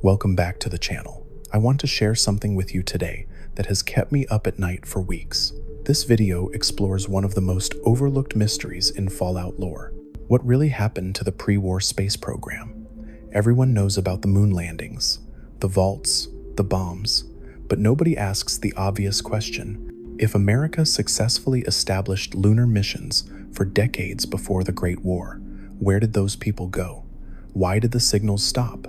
Welcome back to the channel. I want to share something with you today that has kept me up at night for weeks. This video explores one of the most overlooked mysteries in Fallout lore. What really happened to the pre-war space program? Everyone knows about the moon landings, the vaults, the bombs, but nobody asks the obvious question. If America successfully established lunar missions for decades before the Great War, where did those people go? Why did the signals stop?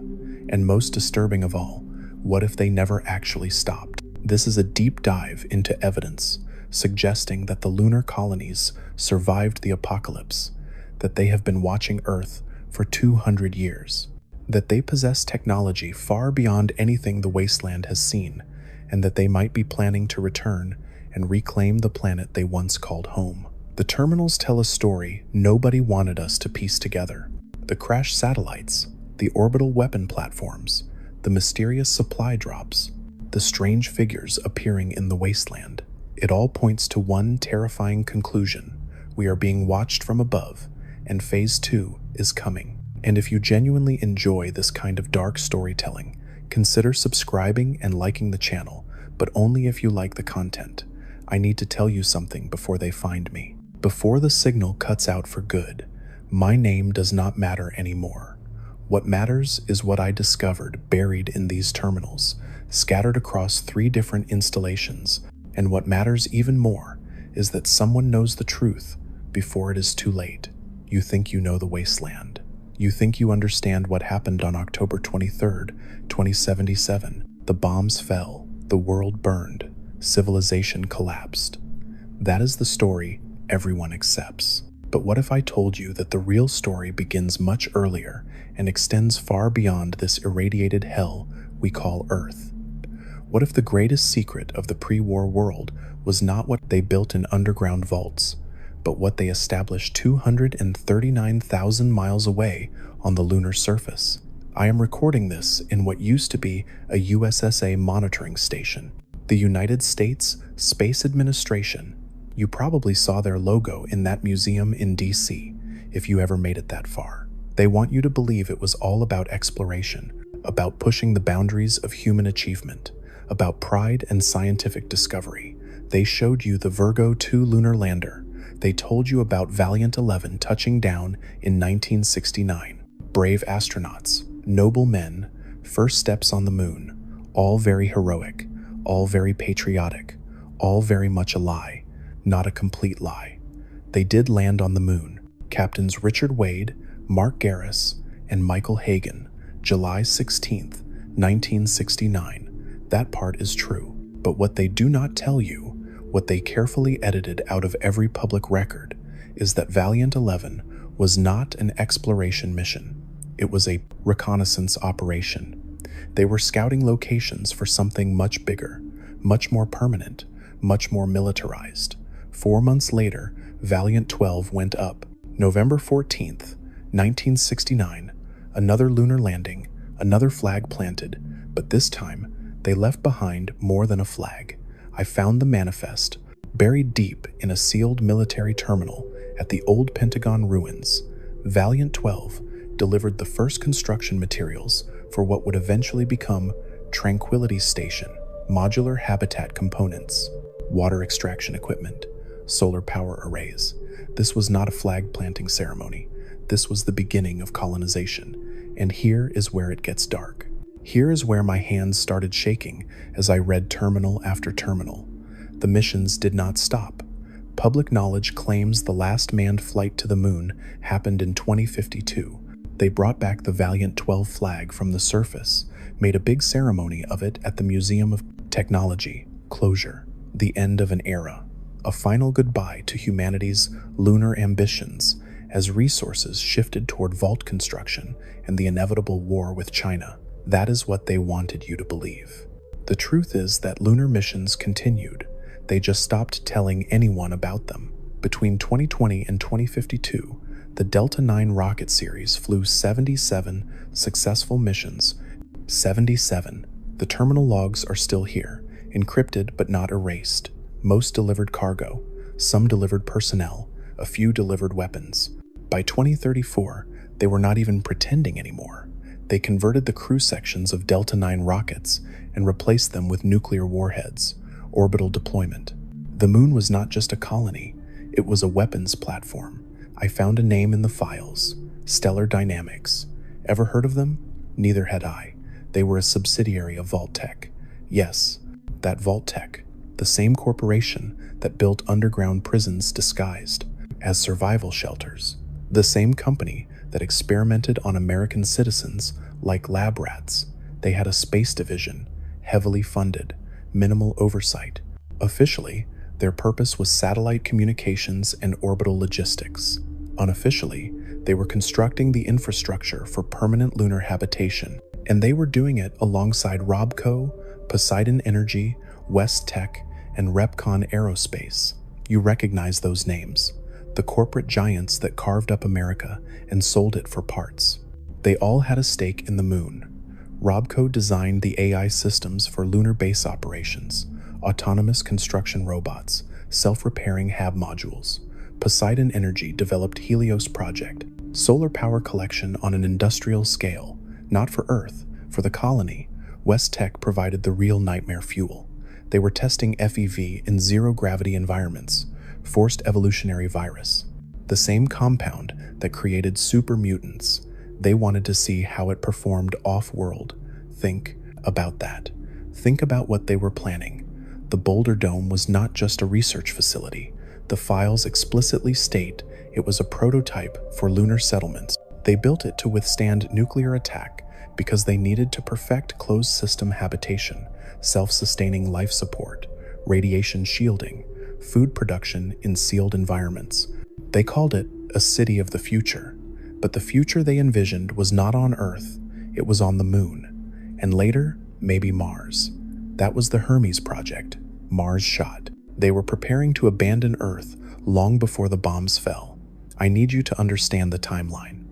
And most disturbing of all, what if they never actually stopped? This is a deep dive into evidence suggesting that the lunar colonies survived the apocalypse, that they have been watching Earth for 200 years, that they possess technology far beyond anything the wasteland has seen, and that they might be planning to return and reclaim the planet they once called home. The terminals tell a story nobody wanted us to piece together. The crashed satellites, the orbital weapon platforms, the mysterious supply drops, the strange figures appearing in the wasteland. It all points to one terrifying conclusion. We are being watched from above, and Phase 2 is coming. And if you genuinely enjoy this kind of dark storytelling, consider subscribing and liking the channel, but only if you like the content. I need to tell you something before they find me. Before the signal cuts out for good, my name does not matter anymore. What matters is what I discovered buried in these terminals, scattered across 3 different installations. And what matters even more is that someone knows the truth before it is too late. You think you know the wasteland. You think you understand what happened on October 23rd, 2077. The bombs fell, the world burned, civilization collapsed. That is the story everyone accepts. But what if I told you that the real story begins much earlier and extends far beyond this irradiated hell we call Earth? What if the greatest secret of the pre-war world was not what they built in underground vaults, but what they established 239,000 miles away on the lunar surface? I am recording this in what used to be a USSA monitoring station, the United States Space Administration. You probably saw their logo in that museum in DC, if you ever made it that far. They want you to believe it was all about exploration, about pushing the boundaries of human achievement, about pride and scientific discovery. They showed you the Virgo 2 lunar lander. They told you about Valiant 11 touching down in 1969. Brave astronauts, noble men, first steps on the moon, all very heroic, all very patriotic, all very much a lie. Not a complete lie. They did land on the moon. Captains Richard Wade, Mark Garris, and Michael Hagen, July 16th, 1969. That part is true. But what they do not tell you, what they carefully edited out of every public record, is that Valiant 11 was not an exploration mission. It was a reconnaissance operation. They were scouting locations for something much bigger, much more permanent, much more militarized. 4 months later, Valiant 12 went up. November 14th, 1969, another lunar landing, another flag planted, but this time, they left behind more than a flag. I found the manifest, buried deep in a sealed military terminal at the old Pentagon ruins. Valiant 12 delivered the first construction materials for what would eventually become Tranquility Station, modular habitat components, water extraction equipment, solar power arrays. This was not a flag planting ceremony. This was the beginning of colonization. And here is where it gets dark. Here is where my hands started shaking as I read terminal after terminal. The missions did not stop. Public knowledge claims the last manned flight to the moon happened in 2052. They brought back the Valiant 12 flag from the surface, made a big ceremony of it at the Museum of Technology. Closure. The end of an era. A final goodbye to humanity's lunar ambitions as resources shifted toward vault construction and the inevitable war with China. That is what they wanted you to believe. The truth is that lunar missions continued. They just stopped telling anyone about them. Between 2020 and 2052, the Delta IX rocket series flew 77 successful missions. 77. The terminal logs are still here, encrypted but not erased. Most delivered cargo, some delivered personnel, a few delivered weapons. By 2034, they were not even pretending anymore. They converted the crew sections of Delta-9 rockets and replaced them with nuclear warheads, orbital deployment. The moon was not just a colony, it was a weapons platform. I found a name in the files, Stellar Dynamics. Ever heard of them? Neither had I. They were a subsidiary of Vault-Tec. Yes, that Vault-Tec, the same corporation that built underground prisons disguised as survival shelters. The same company that experimented on American citizens like lab rats. They had a space division, heavily funded, minimal oversight. Officially, their purpose was satellite communications and orbital logistics. Unofficially, they were constructing the infrastructure for permanent lunar habitation, and they were doing it alongside Robco, Poseidon Energy, West Tech, and Repcon Aerospace. You recognize those names, the corporate giants that carved up America and sold it for parts. They all had a stake in the moon. Robco designed the AI systems for lunar base operations, autonomous construction robots, self-repairing HAB modules. Poseidon Energy developed Helios Project, solar power collection on an industrial scale, not for Earth, for the colony. West Tech provided the real nightmare fuel. They were testing FEV in zero-gravity environments, forced evolutionary virus, the same compound that created super mutants. They wanted to see how it performed off-world. Think about that. Think about what they were planning. The Boulder Dome was not just a research facility. The files explicitly state it was a prototype for lunar settlements. They built it to withstand nuclear attack because they needed to perfect closed system habitation, self-sustaining life support, radiation shielding, food production in sealed environments. They called it a city of the future, but the future they envisioned was not on Earth, it was on the moon, and later, maybe Mars. That was the Hermes project, Mars shot. They were preparing to abandon Earth long before the bombs fell. I need you to understand the timeline.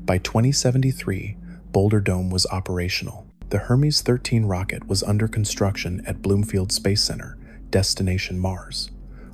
By 2073, Boulder Dome was operational. The Hermes 13 rocket was under construction at Bloomfield Space Center, destination Mars.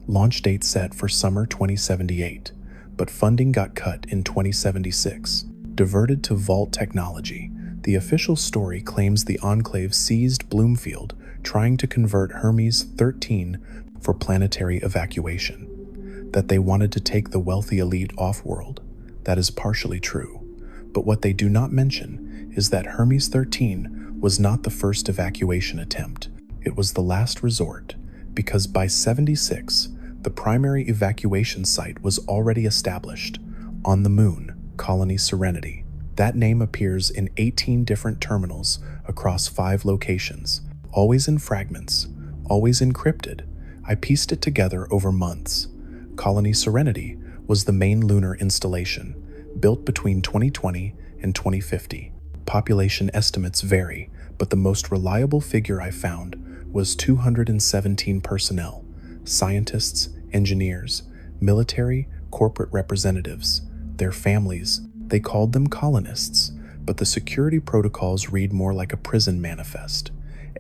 Launch date set for summer 2078, but funding got cut in 2076, diverted to Vault technology. The official story claims the Enclave seized Bloomfield, trying to convert Hermes 13 for planetary evacuation. That they wanted to take the wealthy elite off-world. That is partially true. But what they do not mention is that Hermes 13 was not the first evacuation attempt. It was the last resort, because by 76, the primary evacuation site was already established on the moon, Colony Serenity. That name appears in 18 different terminals across 5 locations, always in fragments, always encrypted. I pieced it together over months. Colony Serenity was the main lunar installation, built between 2020 and 2050. Population estimates vary, but the most reliable figure I found was 217 personnel, scientists, engineers, military, corporate representatives, their families. They called them colonists, but the security protocols read more like a prison manifest.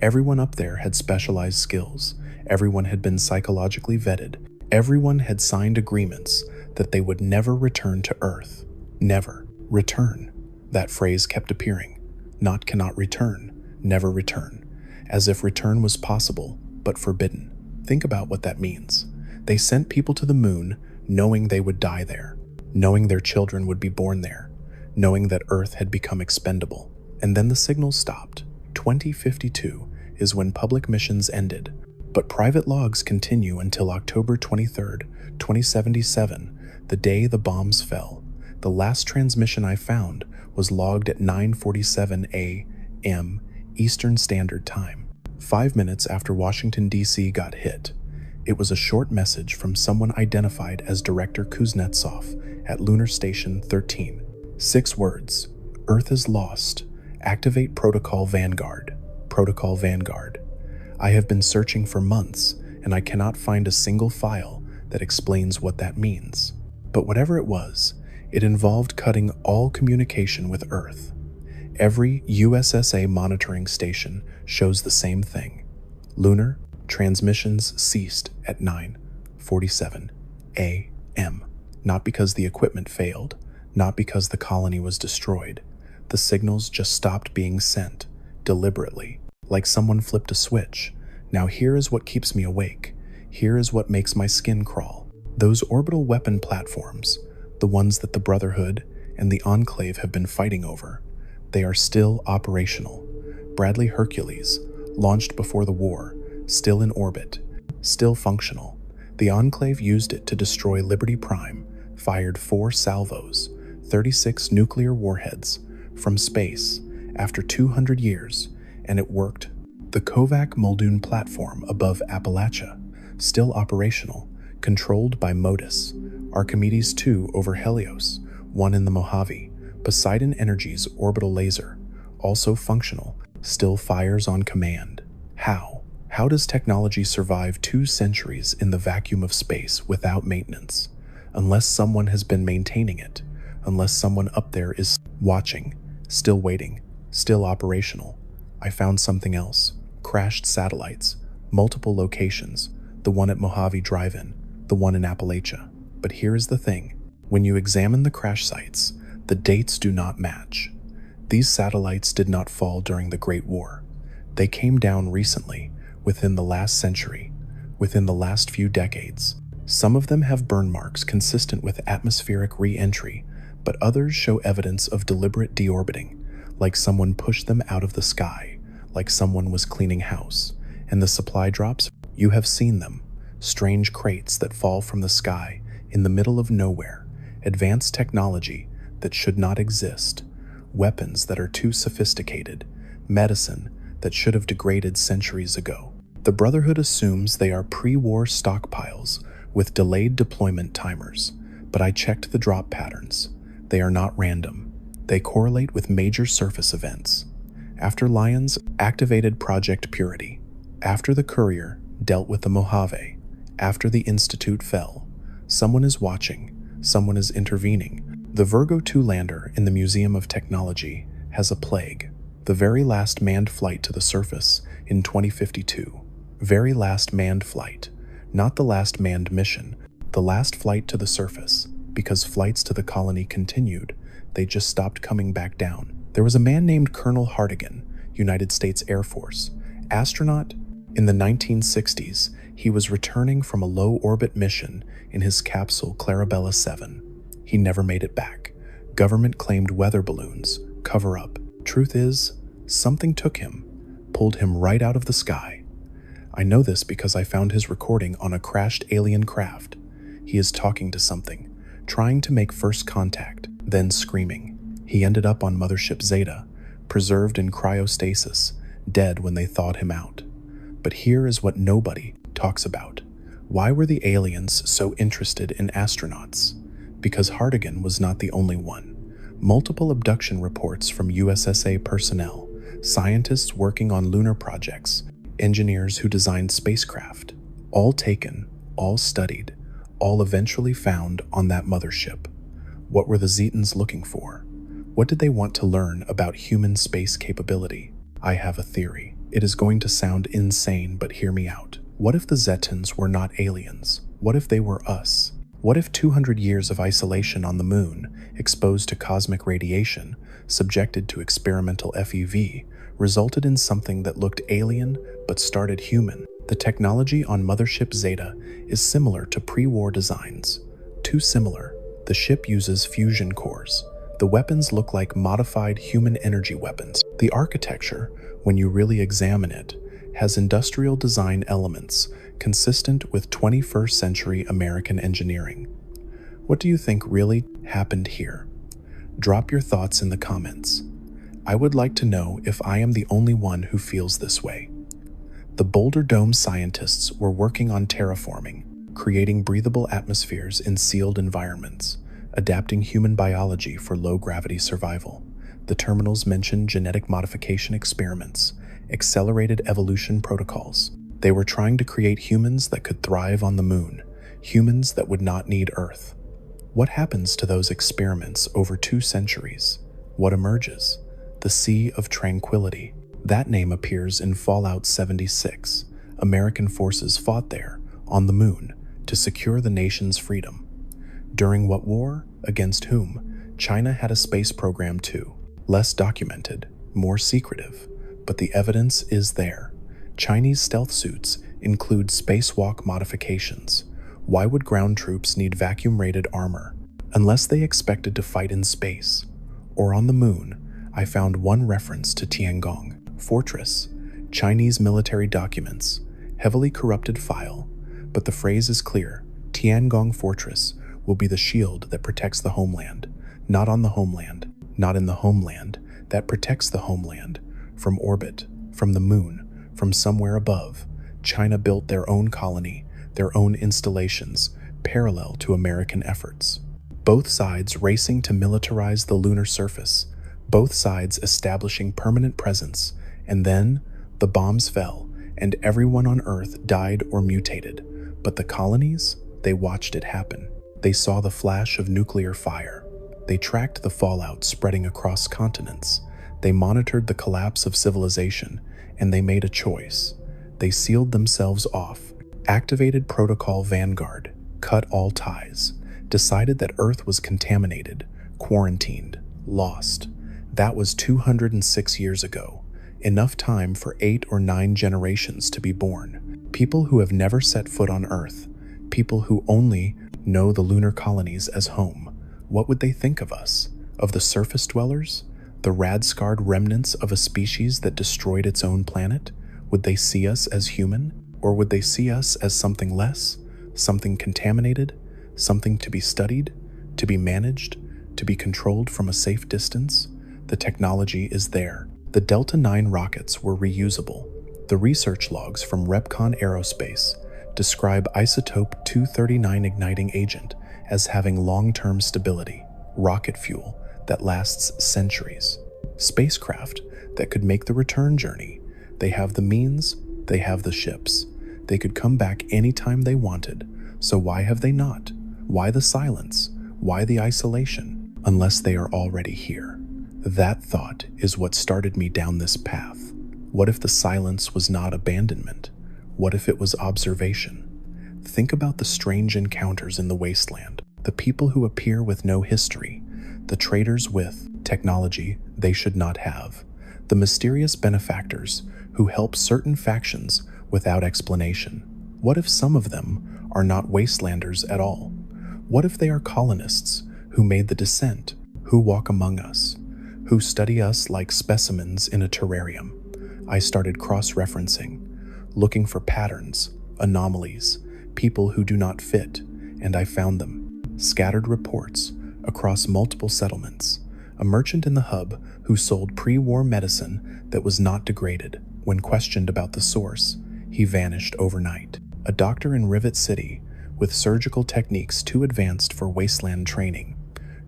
Everyone up there had specialized skills. Everyone had been psychologically vetted. Everyone had signed agreements that they would never return to Earth. Never return. That phrase kept appearing. Not cannot return, never return. As if return was possible, but forbidden. Think about what that means. They sent people to the moon knowing they would die there, knowing their children would be born there, knowing that Earth had become expendable. And then the signal stopped. 2052 is when public missions ended, but private logs continue until October 23rd, 2077, the day the bombs fell. The last transmission I found was logged at 9:47 a.m. Eastern Standard Time, 5 minutes after Washington, D.C. got hit. It was a short message from someone identified as Director Kuznetsov at Lunar Station 13. 6 words: Earth is lost. Activate Protocol Vanguard. Protocol Vanguard. I have been searching for months, and I cannot find a single file that explains what that means. But whatever it was, it involved cutting all communication with Earth. Every USSA monitoring station shows the same thing. Lunar transmissions ceased at 9:47 a.m. Not because the equipment failed, not because the colony was destroyed. The signals just stopped being sent, deliberately, like someone flipped a switch. Now here is what keeps me awake. Here is what makes my skin crawl. Those orbital weapon platforms, the ones that the Brotherhood and the Enclave have been fighting over, they are still operational. Bradley Hercules, launched before the war, still in orbit, still functional. The Enclave used it to destroy Liberty Prime, fired 4 salvos, 36 nuclear warheads, from space after 200 years, and it worked. The Kovac Muldoon platform above Appalachia, still operational, controlled by Modus. Archimedes 2 over Helios, 1 in the Mojave. Poseidon Energy's orbital laser, also functional, still fires on command. How? How does technology survive 2 centuries in the vacuum of space without maintenance? Unless someone has been maintaining it, unless someone up there is watching, still waiting, still operational. I found something else. Crashed satellites, multiple locations, the one at Mojave Drive-In, the one in Appalachia. But here is the thing. When you examine the crash sites, the dates do not match. These satellites did not fall during the Great War. They came down recently, within the last century, within the last few decades. Some of them have burn marks consistent with atmospheric re-entry, but others show evidence of deliberate deorbiting, like someone pushed them out of the sky, like someone was cleaning house. And the supply drops, you have seen them. Strange crates that fall from the sky in the middle of nowhere. Advanced technology that should not exist. Weapons that are too sophisticated. Medicine that should have degraded centuries ago. The Brotherhood assumes they are pre-war stockpiles with delayed deployment timers, but I checked the drop patterns. They are not random. They correlate with major surface events. After Lions activated Project Purity, after the Courier dealt with the Mojave, after the Institute fell, someone is watching, someone is intervening. The Virgo 2 lander in the Museum of Technology has a plague. The very last manned flight to the surface in 2052. Very last manned flight. Not the last manned mission, the last flight to the surface, because flights to the colony continued. They just stopped coming back down. There was a man named Colonel Hartigan, United States Air Force, astronaut. In the 1960s, he was returning from a low-orbit mission in his capsule Clarabella 7. He never made it back. Government claimed weather balloons, cover-up. Truth is, something took him, pulled him right out of the sky. I know this because I found his recording on a crashed alien craft. He is talking to something, trying to make first contact, then screaming. He ended up on Mothership Zeta, preserved in cryostasis, dead when they thawed him out. But here is what nobody talks about. Why were the aliens so interested in astronauts? Because Hartigan was not the only one. Multiple abduction reports from USSA personnel, scientists working on lunar projects, engineers who designed spacecraft, all taken, all studied, all eventually found on that mothership. What were the Zetans looking for? What did they want to learn about human space capability? I have a theory. It is going to sound insane, but hear me out. What if the Zetans were not aliens? What if they were us? What if 200 years of isolation on the moon, exposed to cosmic radiation, subjected to experimental FEV, resulted in something that looked alien but started human? The technology on Mothership Zeta is similar to pre-war designs. Too similar. The ship uses fusion cores. The weapons look like modified human energy weapons. The architecture, when you really examine it, has industrial design elements consistent with 21st century American engineering. What do you think really happened here? Drop your thoughts in the comments. I would like to know if I am the only one who feels this way. The Boulder Dome scientists were working on terraforming, creating breathable atmospheres in sealed environments, adapting human biology for low-gravity survival. The terminals mentioned genetic modification experiments, accelerated evolution protocols. They were trying to create humans that could thrive on the moon, humans that would not need Earth. What happens to those experiments over 2 centuries? What emerges? The Sea of Tranquility. That name appears in Fallout 76. American forces fought there, on the moon, to secure the nation's freedom. During what war? Against whom? China had a space program too. Less documented, more secretive, but the evidence is there. Chinese stealth suits include spacewalk modifications. Why would ground troops need vacuum-rated armor? Unless they expected to fight in space. Or on the moon, I found one reference to Tiangong Fortress, Chinese military documents, heavily corrupted file, but the phrase is clear. Tiangong Fortress will be the shield that protects the homeland, not on the homeland, not in the homeland, that protects the homeland, from orbit, from the moon, from somewhere above. China built their own colony, their own installations, parallel to American efforts. Both sides racing to militarize the lunar surface, both sides establishing permanent presence, and then the bombs fell, and everyone on Earth died or mutated. But the colonies, they watched it happen. They saw the flash of nuclear fire. They tracked the fallout spreading across continents. They monitored the collapse of civilization, and they made a choice. They sealed themselves off, activated Protocol Vanguard, cut all ties, decided that Earth was contaminated, quarantined, lost. That was 206 years ago, enough time for 8 or 9 generations to be born. People who have never set foot on Earth, people who only know the lunar colonies as home. What would they think of us? Of the surface dwellers? The rad-scarred remnants of a species that destroyed its own planet? Would they see us as human? Or would they see us as something less? Something contaminated? Something to be studied? To be managed? To be controlled from a safe distance? The technology is there. The Delta IX rockets were reusable. The research logs from Repcon Aerospace describe isotope 239 igniting agent as having long-term stability, rocket fuel that lasts centuries, spacecraft that could make the return journey. They have the means, they have the ships. They could come back anytime they wanted, so why have they not? Why the silence? Why the isolation? Unless they are already here. That thought is what started me down this path. What if the silence was not abandonment? What if it was observation? Think about the strange encounters in the wasteland, the people who appear with no history, the traders with technology they should not have, the mysterious benefactors who help certain factions without explanation. What if some of them are not wastelanders at all? What if they are colonists who made the descent, who walk among us, who study us like specimens in a terrarium? I started cross-referencing, looking for patterns, anomalies, people who do not fit, and I found them. Scattered reports across multiple settlements. A merchant in the hub who sold pre-war medicine that was not degraded. When questioned about the source, he vanished overnight. A doctor in Rivet City with surgical techniques too advanced for wasteland training,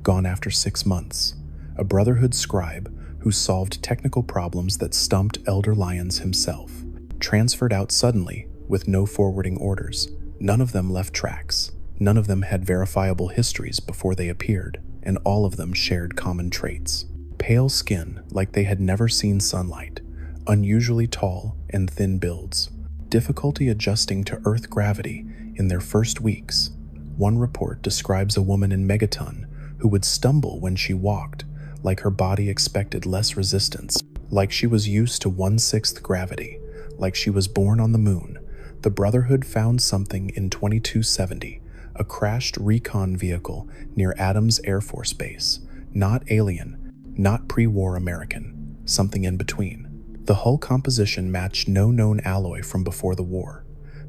gone after 6 months. A Brotherhood scribe who solved technical problems that stumped Elder Lyons himself, transferred out suddenly with no forwarding orders. None of them left tracks. None of them had verifiable histories before they appeared, and all of them shared common traits. Pale skin like they had never seen sunlight, unusually tall and thin builds, difficulty adjusting to Earth gravity in their first weeks. One report describes a woman in Megaton who would stumble when she walked, like her body expected less resistance, like she was used to 1/6 gravity, like she was born on the moon. The Brotherhood found something in 2270, a crashed recon vehicle near Adams Air Force Base. Not alien, not pre-war American, something in between. The hull composition matched no known alloy from before the war,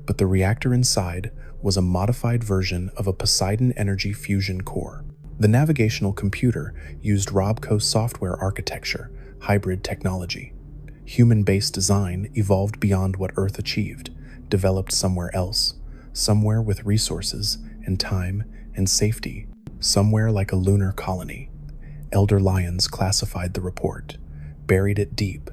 but the reactor inside was a modified version of a Poseidon energy fusion core. The navigational computer used Robco software architecture, hybrid technology. Human-based design evolved beyond what Earth achieved, developed somewhere else, somewhere with resources and time and safety, somewhere like a lunar colony. Elder Lyons classified the report, buried it deep,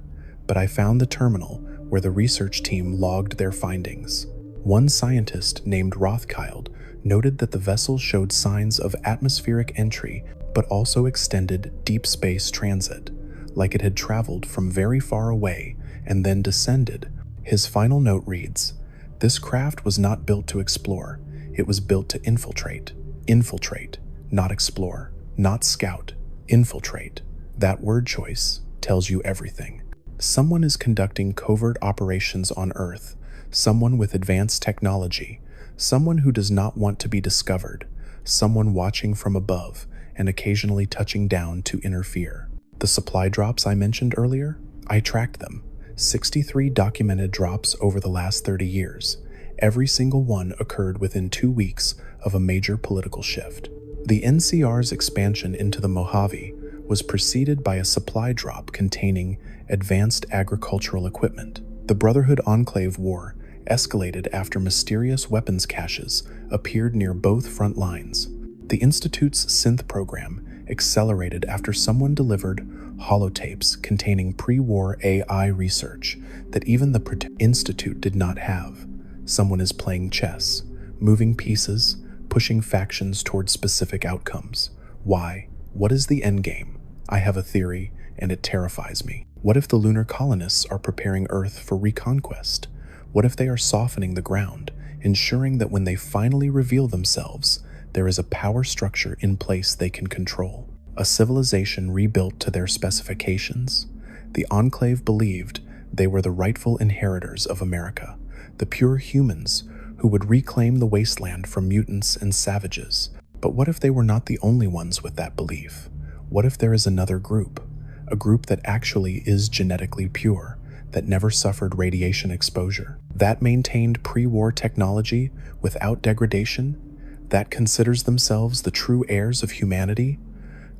but I found the terminal where the research team logged their findings. One scientist named Rothschild noted that the vessel showed signs of atmospheric entry but also extended deep space transit, like it had traveled from very far away and then descended. His final note reads, "This craft was not built to explore, it was built to infiltrate. Infiltrate, not explore, not scout, infiltrate. That word choice tells you everything. Someone is conducting covert operations on Earth, someone with advanced technology, someone who does not want to be discovered, someone watching from above and occasionally touching down to interfere. The supply drops I mentioned earlier, I tracked them. 63 documented drops over the last 30 years. Every single one occurred within 2 weeks of a major political shift. The NCR's expansion into the Mojave was preceded by a supply drop containing advanced agricultural equipment. The Brotherhood Enclave War escalated after mysterious weapons caches appeared near both front lines. The Institute's synth program accelerated after someone delivered holotapes containing pre-war AI research that even the Institute did not have. Someone is playing chess, moving pieces, pushing factions toward specific outcomes. Why? What is the endgame? I have a theory, and it terrifies me. What if the lunar colonists are preparing Earth for reconquest? What if they are softening the ground, ensuring that when they finally reveal themselves, there is a power structure in place they can control? A civilization rebuilt to their specifications? The Enclave believed they were the rightful inheritors of America, the pure humans who would reclaim the wasteland from mutants and savages. But what if they were not the only ones with that belief? What if there is another group? A group that actually is genetically pure, that never suffered radiation exposure, that maintained pre-war technology without degradation, that considers themselves the true heirs of humanity?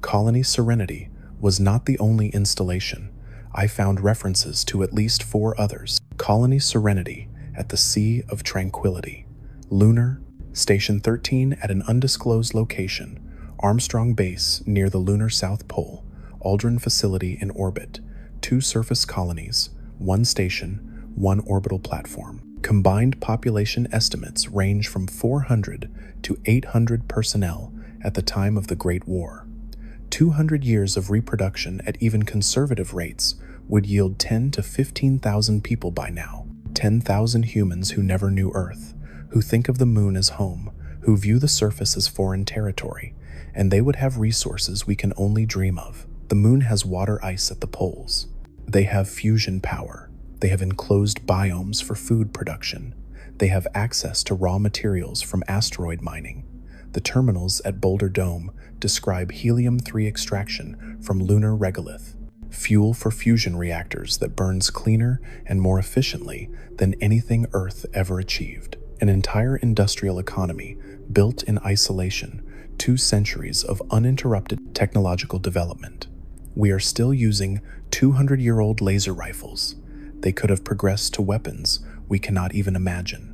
Colony Serenity was not the only installation. I found references to at least 4 others. Colony Serenity at the Sea of Tranquility, Lunar, Station 13 at an undisclosed location, Armstrong Base near the lunar South Pole, Aldrin Facility in orbit, 2 surface colonies, 1 station, 1 orbital platform. Combined population estimates range from 400 to 800 personnel at the time of the Great War. 200 years of reproduction at even conservative rates would yield 10 to 15,000 people by now. 10,000 humans who never knew Earth, who think of the moon as home, who view the surface as foreign territory, and they would have resources we can only dream of. The moon has water ice at the poles. They have fusion power. They have enclosed biomes for food production. They have access to raw materials from asteroid mining. The terminals at Boulder Dome describe helium-3 extraction from lunar regolith, fuel for fusion reactors that burns cleaner and more efficiently than anything Earth ever achieved. An entire industrial economy built in isolation, 2 centuries of uninterrupted technological development. We are still using 200-year-old laser rifles. They could have progressed to weapons we cannot even imagine.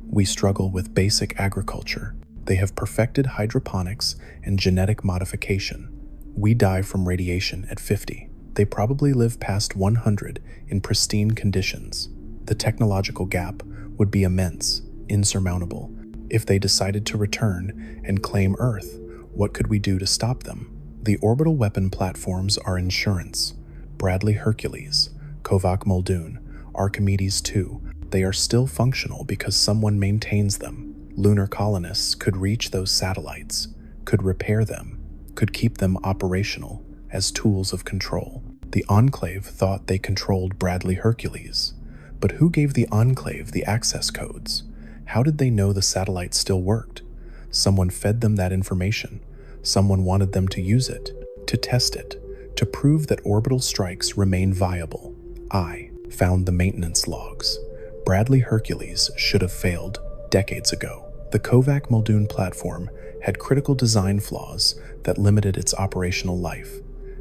We struggle with basic agriculture. They have perfected hydroponics and genetic modification. We die from radiation at 50. They probably live past 100 in pristine conditions. The technological gap would be immense, insurmountable. If they decided to return and claim Earth, what could we do to stop them? The orbital weapon platforms are insurance. Bradley Hercules, Kovac Muldoon, Archimedes 2, they are still functional because someone maintains them. Lunar colonists could reach those satellites, could repair them, could keep them operational as tools of control. The Enclave thought they controlled Bradley Hercules. But who gave the Enclave the access codes? How did they know the satellite still worked? Someone fed them that information. Someone wanted them to use it, to test it, to prove that orbital strikes remain viable. I found the maintenance logs. Bradley Hercules should have failed decades ago. The Kovac Muldoon platform had critical design flaws that limited its operational life.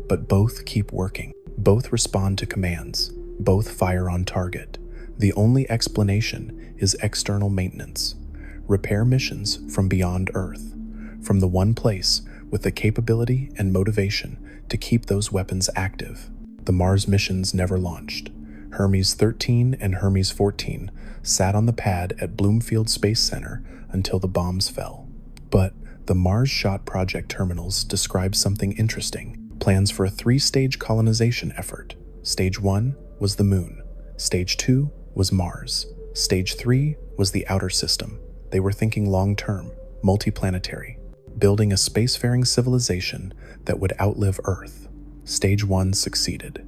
But both keep working. Both respond to commands. Both fire on target. The only explanation is external maintenance. Repair missions from beyond Earth. From the one place with the capability and motivation to keep those weapons active. The Mars missions never launched. Hermes 13 and Hermes 14 sat on the pad at Bloomfield Space Center until the bombs fell. But the Mars Shot Project terminals describe something interesting. Plans for a 3-stage colonization effort. Stage 1 was the Moon. Stage 2 was Mars. Stage 3 was the outer system. They were thinking long-term, multiplanetary, building a spacefaring civilization that would outlive Earth. Stage 1 succeeded.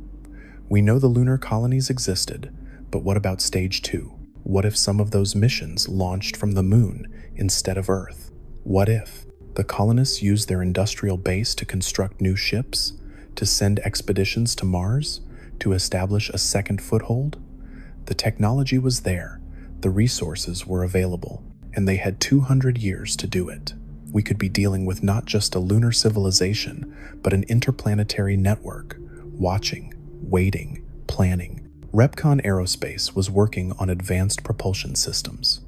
We know the lunar colonies existed, but what about Stage 2? What if some of those missions launched from the moon instead of Earth? What if the colonists used their industrial base to construct new ships, to send expeditions to Mars, to establish a second foothold? The technology was there, the resources were available, and they had 200 years to do it. We could be dealing with not just a lunar civilization, but an interplanetary network, watching, waiting, planning. Repcon Aerospace was working on advanced propulsion systems.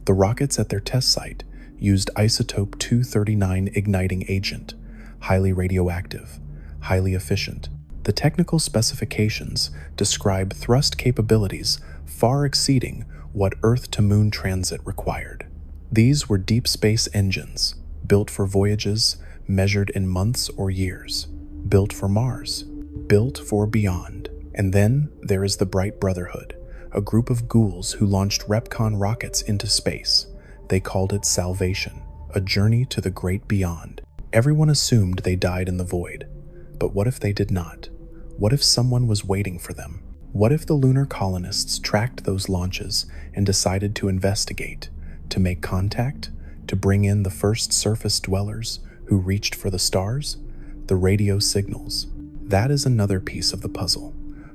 The rockets at their test site used isotope 239 igniting agent, highly radioactive, highly efficient. The technical specifications describe thrust capabilities far exceeding what Earth-to-Moon transit required. These were deep space engines, built for voyages measured in months or years, built for Mars, built for beyond. And then there is the Bright Brotherhood, a group of ghouls who launched Repcon rockets into space. They called it Salvation, a journey to the great beyond. Everyone assumed they died in the void. But what if they did not? What if someone was waiting for them? What if the lunar colonists tracked those launches and decided to investigate, to make contact, to bring in the first surface dwellers who reached for the stars? The radio signals. That is another piece of the puzzle.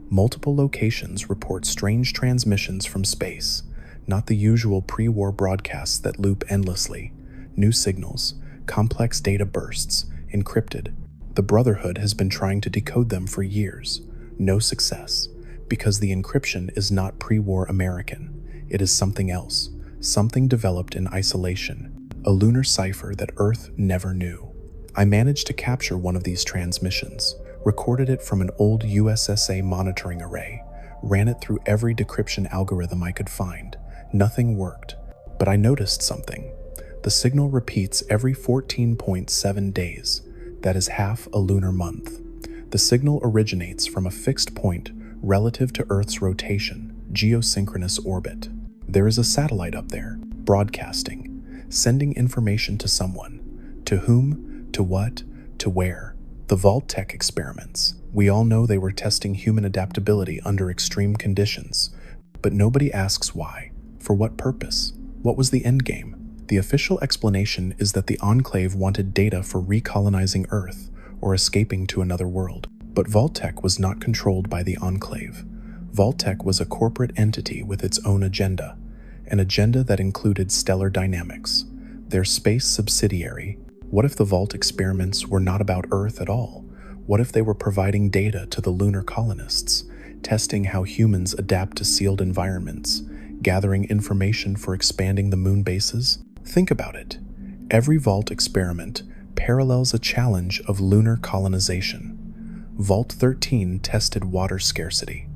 Multiple locations report strange transmissions from space, not the usual pre-war broadcasts that loop endlessly. New signals, complex data bursts, encrypted. The Brotherhood has been trying to decode them for years. No success, because the encryption is not pre-war American. It is something else, something developed in isolation, a lunar cipher that Earth never knew. I managed to capture one of these transmissions, recorded it from an old USSA monitoring array, ran it through every decryption algorithm I could find. Nothing worked, but I noticed something. The signal repeats every 14.7 days. That is half a lunar month. The signal originates from a fixed point relative to Earth's rotation, geosynchronous orbit. There is a satellite up there, broadcasting, sending information to someone. To whom, to what, to where. The Vault-Tec experiments. We all know they were testing human adaptability under extreme conditions, but nobody asks why. For what purpose? What was the end game? The official explanation is that the Enclave wanted data for recolonizing Earth or escaping to another world. But Vault-Tec was not controlled by the Enclave. Vault-Tec was a corporate entity with its own agenda, an agenda that included Stellar Dynamics, their space subsidiary. What if the Vault experiments were not about Earth at all? What if they were providing data to the lunar colonists, testing how humans adapt to sealed environments, gathering information for expanding the moon bases? Think about it. Every Vault experiment parallels a challenge of lunar colonization. Vault 13 tested water scarcity.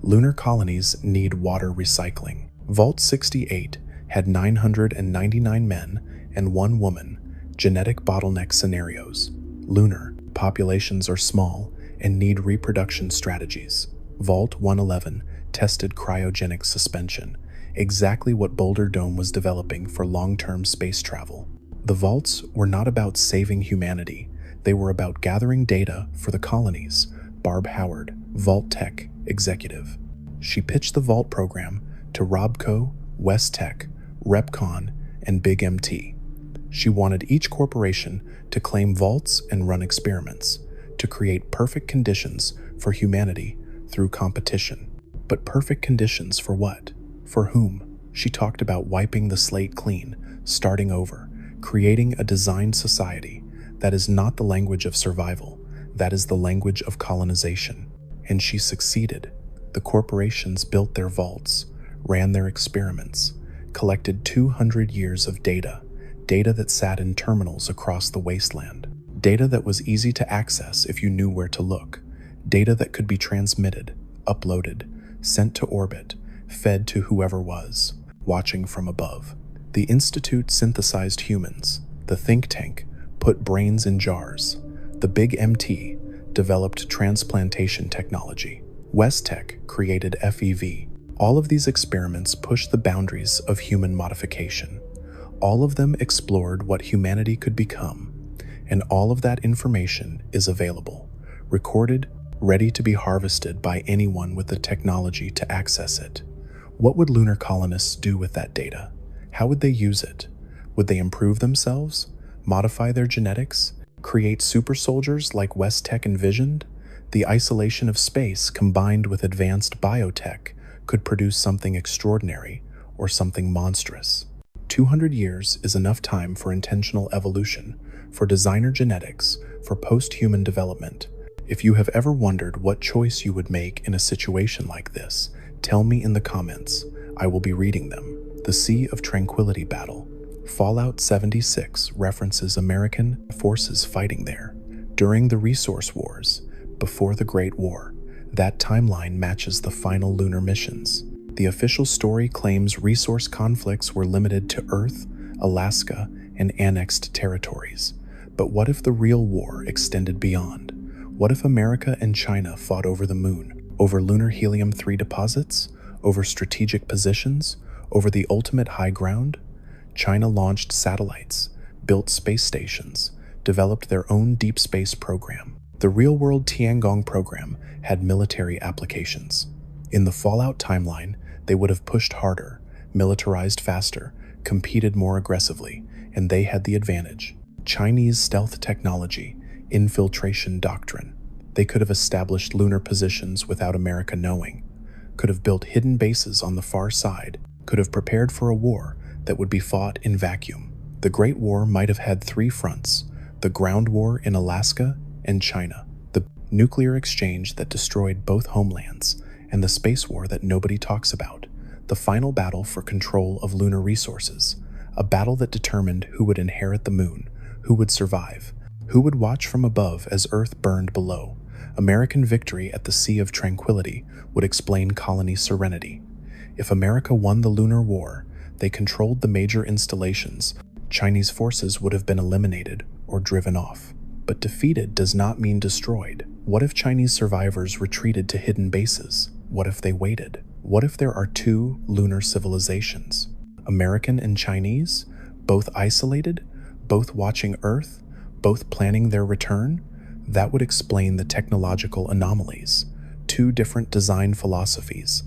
Lunar colonies need water recycling. Vault 68 had 999 men and 1 woman, genetic bottleneck scenarios. Lunar populations are small and need reproduction strategies. Vault 111 tested cryogenic suspension, exactly what Boulder Dome was developing for long-term space travel. The vaults were not about saving humanity. They were about gathering data for the colonies. Barb Howard, Vault-Tec executive. She pitched the Vault program to Robco, West-Tec, Repcon, and Big MT. She wanted each corporation to claim vaults and run experiments, to create perfect conditions for humanity through competition. But perfect conditions for what? For whom? She talked about wiping the slate clean, starting over, creating a designed society that is not the language of survival, that is the language of colonization. And she succeeded. The corporations built their vaults, ran their experiments, collected 200 years of data that sat in terminals across the wasteland, data that was easy to access if you knew where to look, data that could be transmitted, uploaded, sent to orbit, fed to whoever was watching from above. The Institute synthesized humans. The think tank put brains in jars. The Big MT developed transplantation technology. West-Tec created FEV. All of these experiments pushed the boundaries of human modification. All of them explored what humanity could become, and all of that information is available, recorded, ready to be harvested by anyone with the technology to access it. What would lunar colonists do with that data? How would they use it? Would they improve themselves? Modify their genetics? Create super soldiers like Vault-Tec envisioned? The isolation of space combined with advanced biotech could produce something extraordinary or something monstrous. 200 years is enough time for intentional evolution, for designer genetics, for post-human development. If you have ever wondered what choice you would make in a situation like this, tell me in the comments. I will be reading them. The Sea of Tranquility Battle. Fallout 76 references American forces fighting there during the Resource Wars, before the Great War. That timeline matches the final lunar missions. The official story claims resource conflicts were limited to Earth, Alaska, and annexed territories. But what if the real war extended beyond? What if America and China fought over the moon, over lunar helium-3 deposits, over strategic positions, over the ultimate high ground? China launched satellites, built space stations, developed their own deep space program. The real-world Tiangong program had military applications. In the Fallout timeline, they would have pushed harder, militarized faster, competed more aggressively, and they had the advantage. Chinese stealth technology, infiltration doctrine. They could have established lunar positions without America knowing, could have built hidden bases on the far side, could have prepared for a war that would be fought in vacuum. The Great War might have had three fronts: the ground war in Alaska and China, the nuclear exchange that destroyed both homelands, and the space war that nobody talks about, the final battle for control of lunar resources, a battle that determined who would inherit the moon, who would survive, who would watch from above as Earth burned below. American victory at the Sea of Tranquility would explain colony serenity. If America won the Lunar War, they controlled the major installations. Chinese forces would have been eliminated or driven off. But defeated does not mean destroyed. What if Chinese survivors retreated to hidden bases? What if they waited? What if there are two lunar civilizations? American and Chinese, both isolated, both watching Earth, both planning their return? That would explain the technological anomalies. Two different design philosophies,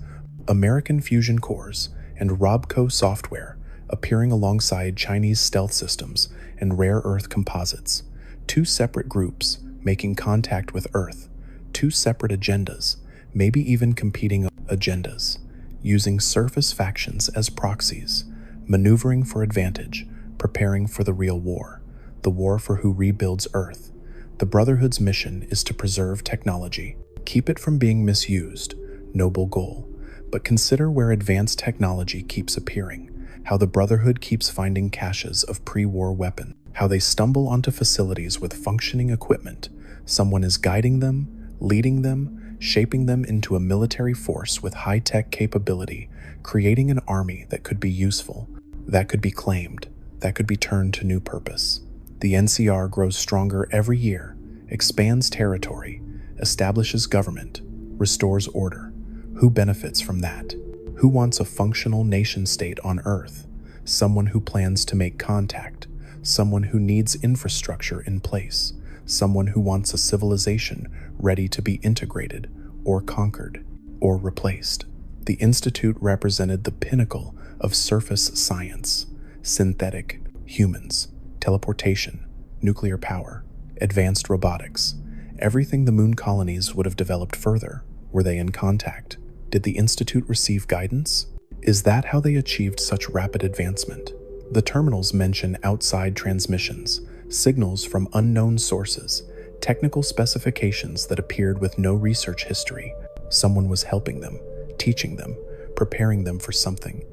American fusion cores and Robco software, appearing alongside Chinese stealth systems and rare earth composites. Two separate groups making contact with Earth, two separate agendas, maybe even competing agendas, using surface factions as proxies, maneuvering for advantage, preparing for the real war, the war for who rebuilds Earth. The Brotherhood's mission is to preserve technology, keep it from being misused, noble goal. But consider where advanced technology keeps appearing, how the Brotherhood keeps finding caches of pre-war weapons, how they stumble onto facilities with functioning equipment. Someone is guiding them, leading them, shaping them into a military force with high-tech capability, creating an army that could be useful, that could be claimed, that could be turned to new purpose. The NCR grows stronger every year, expands territory, establishes government, restores order. Who benefits from that? Who wants a functional nation-state on Earth? Someone who plans to make contact, someone who needs infrastructure in place, someone who wants a civilization ready to be integrated or conquered or replaced. The Institute represented the pinnacle of surface science: synthetic, humans, teleportation, nuclear power, advanced robotics. Everything the moon colonies would have developed further. Were they in contact? Did the Institute receive guidance? Is that how they achieved such rapid advancement? The terminals mention outside transmissions, signals from unknown sources, technical specifications that appeared with no research history. Someone was helping them, teaching them, preparing them for something.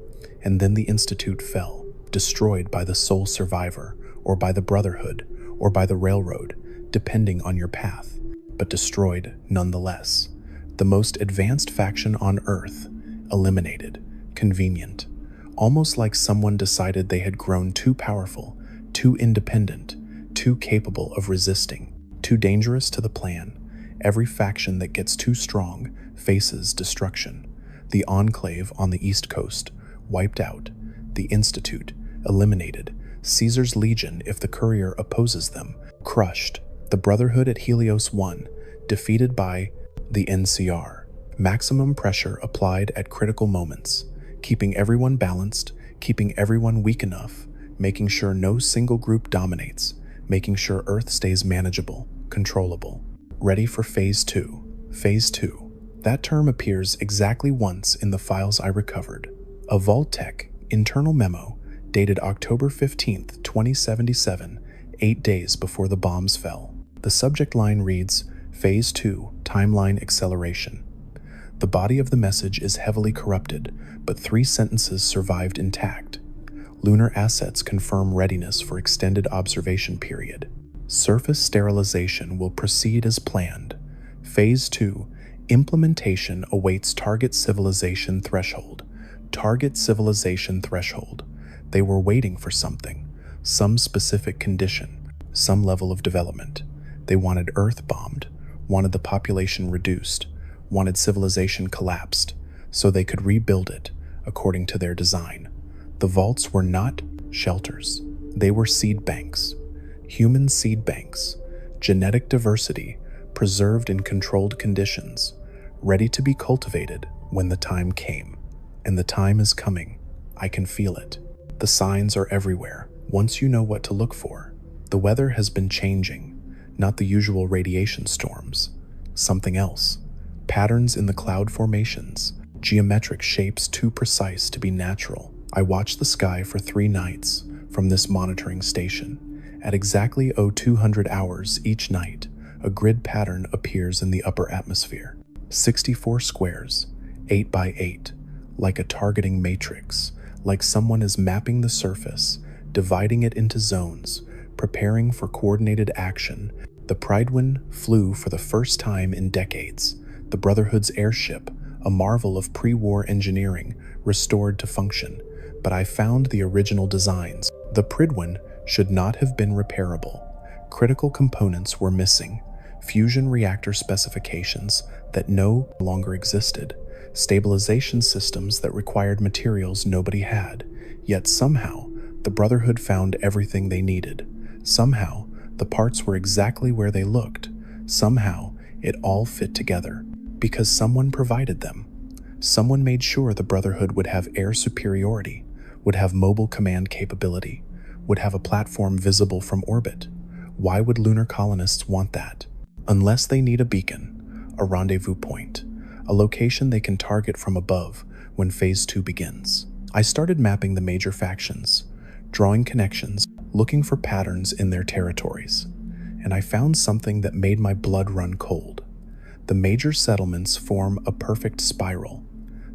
And then the Institute fell, destroyed by the sole survivor, or by the Brotherhood, or by the Railroad, depending on your path, but destroyed nonetheless. The most advanced faction on Earth, eliminated, convenient, almost like someone decided they had grown too powerful, too independent, too capable of resisting, too dangerous to the plan. Every faction that gets too strong faces destruction. The Enclave on the East Coast, wiped out. The Institute, eliminated. Caesar's Legion if the Courier opposes them, crushed. The Brotherhood at Helios 1, defeated by the NCR. Maximum pressure applied at critical moments, keeping everyone balanced, keeping everyone weak enough, making sure no single group dominates, making sure Earth stays manageable, controllable. Ready for Phase 2. Phase 2. That term appears exactly once in the files I recovered. A Vault-Tec internal memo dated October 15th, 2077, 8 days before the bombs fell. The subject line reads, Phase 2, Timeline Acceleration. The body of the message is heavily corrupted, but 3 sentences survived intact. Lunar assets confirm readiness for extended observation period. Surface sterilization will proceed as planned. Phase 2, implementation awaits target civilization threshold. Target civilization threshold. They were waiting for something, some specific condition, some level of development. They wanted Earth bombed, wanted the population reduced, wanted civilization collapsed, so they could rebuild it according to their design. The vaults were not shelters. They were seed banks. Human seed banks. Genetic diversity, preserved in controlled conditions, ready to be cultivated when the time came. And the time is coming. I can feel it. The signs are everywhere, once you know what to look for. The weather has been changing, not the usual radiation storms. Something else. Patterns in the cloud formations, geometric shapes too precise to be natural. I watched the sky for 3 nights from this monitoring station. At exactly 0200 hours each night, a grid pattern appears in the upper atmosphere. 64 squares, 8 by 8, like a targeting matrix, like someone is mapping the surface, dividing it into zones, preparing for coordinated action. The Pridewind flew for the first time in decades. The Brotherhood's airship, a marvel of pre-war engineering, restored to function. But I found the original designs. The Pridewind should not have been repairable. Critical components were missing. Fusion reactor specifications that no longer existed. Stabilization systems that required materials nobody had. Yet somehow, the Brotherhood found everything they needed. Somehow, the parts were exactly where they looked. Somehow, it all fit together. Because someone provided them. Someone made sure the Brotherhood would have air superiority, would have mobile command capability, would have a platform visible from orbit. Why would lunar colonists want that? Unless they need a beacon, a rendezvous point, a location they can target from above when Phase 2 begins. I started mapping the major factions, drawing connections, looking for patterns in their territories, and I found something that made my blood run cold. The major settlements form a perfect spiral.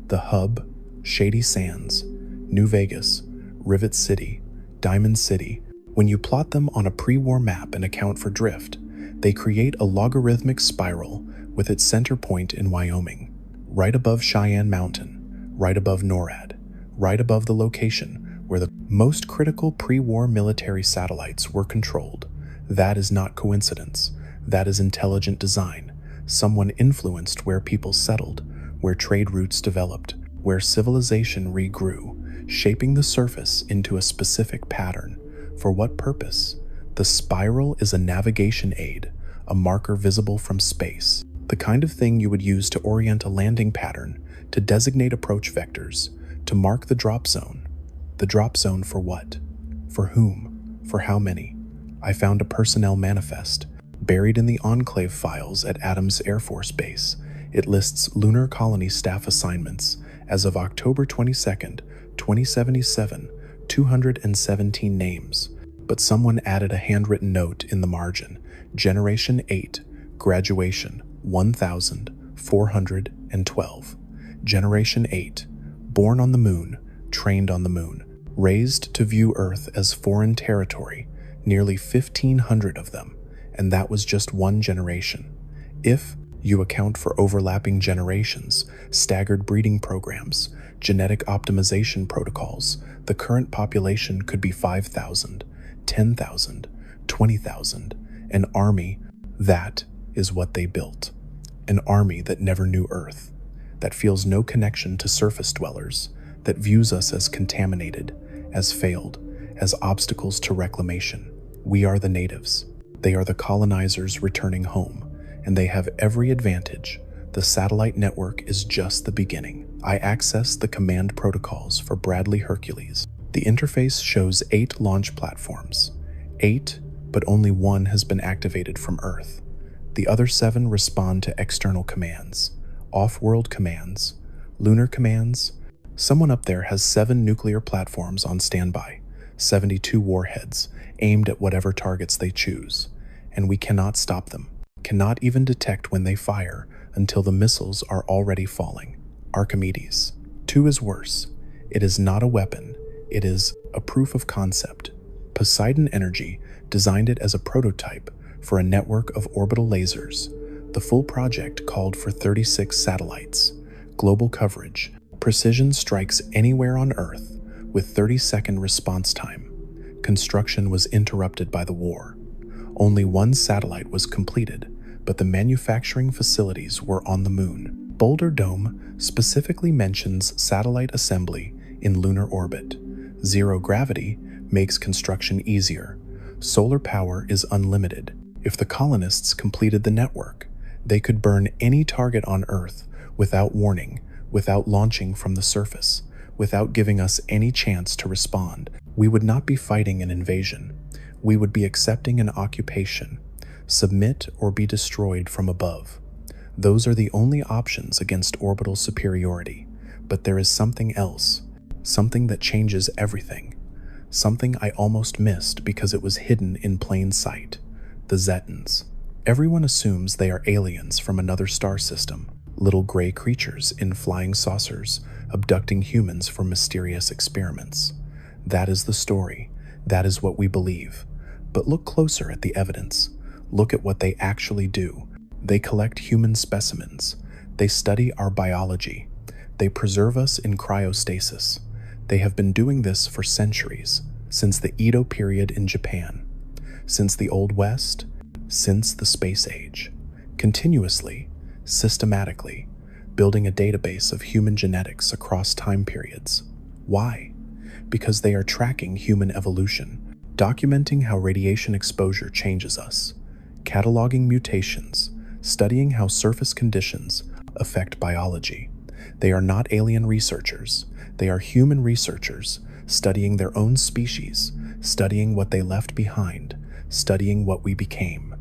The Hub, Shady Sands, New Vegas, Rivet City, Diamond City. When you plot them on a pre-war map and account for drift, they create a logarithmic spiral with its center point in Wyoming, right above Cheyenne Mountain, right above NORAD, right above the location where the most critical pre-war military satellites were controlled. That is not coincidence. That is intelligent design. Someone influenced where people settled, where trade routes developed, where civilization regrew, shaping the surface into a specific pattern. For what purpose? The spiral is a navigation aid, a marker visible from space, the kind of thing you would use to orient a landing pattern, to designate approach vectors, to mark the drop zone. The drop zone for what? For whom? For how many? I found a personnel manifest, buried in the Enclave files at Adams Air Force Base. It lists Lunar Colony staff assignments as of October 22nd, 2077, 217 names. But someone added a handwritten note in the margin. Generation 8, graduation 1412. Generation 8, born on the moon, trained on the moon, raised to view Earth as foreign territory, nearly 1,500 of them. And that was just one generation. If you account for overlapping generations, staggered breeding programs, genetic optimization protocols, the current population could be 5,000, 10,000, 20,000. An army, that is what they built. An army that never knew Earth, that feels no connection to surface dwellers, that views us as contaminated, as failed, as obstacles to reclamation. We are the natives. They are the colonizers returning home, and they have every advantage. The satellite network is just the beginning. I access the command protocols for Bradley Hercules. The interface shows 8 launch platforms. 8, but only 1 has been activated from Earth. The other 7 respond to external commands, off-world commands, lunar commands. Someone up there has 7 nuclear platforms on standby, 72 warheads aimed at whatever targets they choose, and we cannot stop them, cannot even detect when they fire until the missiles are already falling. Archimedes. 2 is worse. It is not a weapon, it is a proof of concept. Poseidon Energy designed it as a prototype for a network of orbital lasers. The full project called for 36 satellites, global coverage, precision strikes anywhere on Earth with 30-second response time. Construction was interrupted by the war. Only 1 satellite was completed, but the manufacturing facilities were on the moon. Boulder Dome specifically mentions satellite assembly in lunar orbit. Zero gravity makes construction easier. Solar power is unlimited. If the colonists completed the network, they could burn any target on Earth without warning, without launching from the surface, without giving us any chance to respond. We would not be fighting an invasion. We would be accepting an occupation. Submit or be destroyed from above. Those are the only options against orbital superiority. But there is something else, something that changes everything. Something I almost missed because it was hidden in plain sight. The Zetans. Everyone assumes they are aliens from another star system, little gray creatures in flying saucers, abducting humans for mysterious experiments. That is the story. That is what we believe. But look closer at the evidence. Look at what they actually do. They collect human specimens. They study our biology. They preserve us in cryostasis. They have been doing this for centuries, since the Edo period in Japan, since the Old West, since the space age. Continuously, systematically, building a database of human genetics across time periods. Why? Because they are tracking human evolution, documenting how radiation exposure changes us, cataloging mutations, studying how surface conditions affect biology. They are not alien researchers. They are human researchers, studying their own species, studying what they left behind, studying what we became.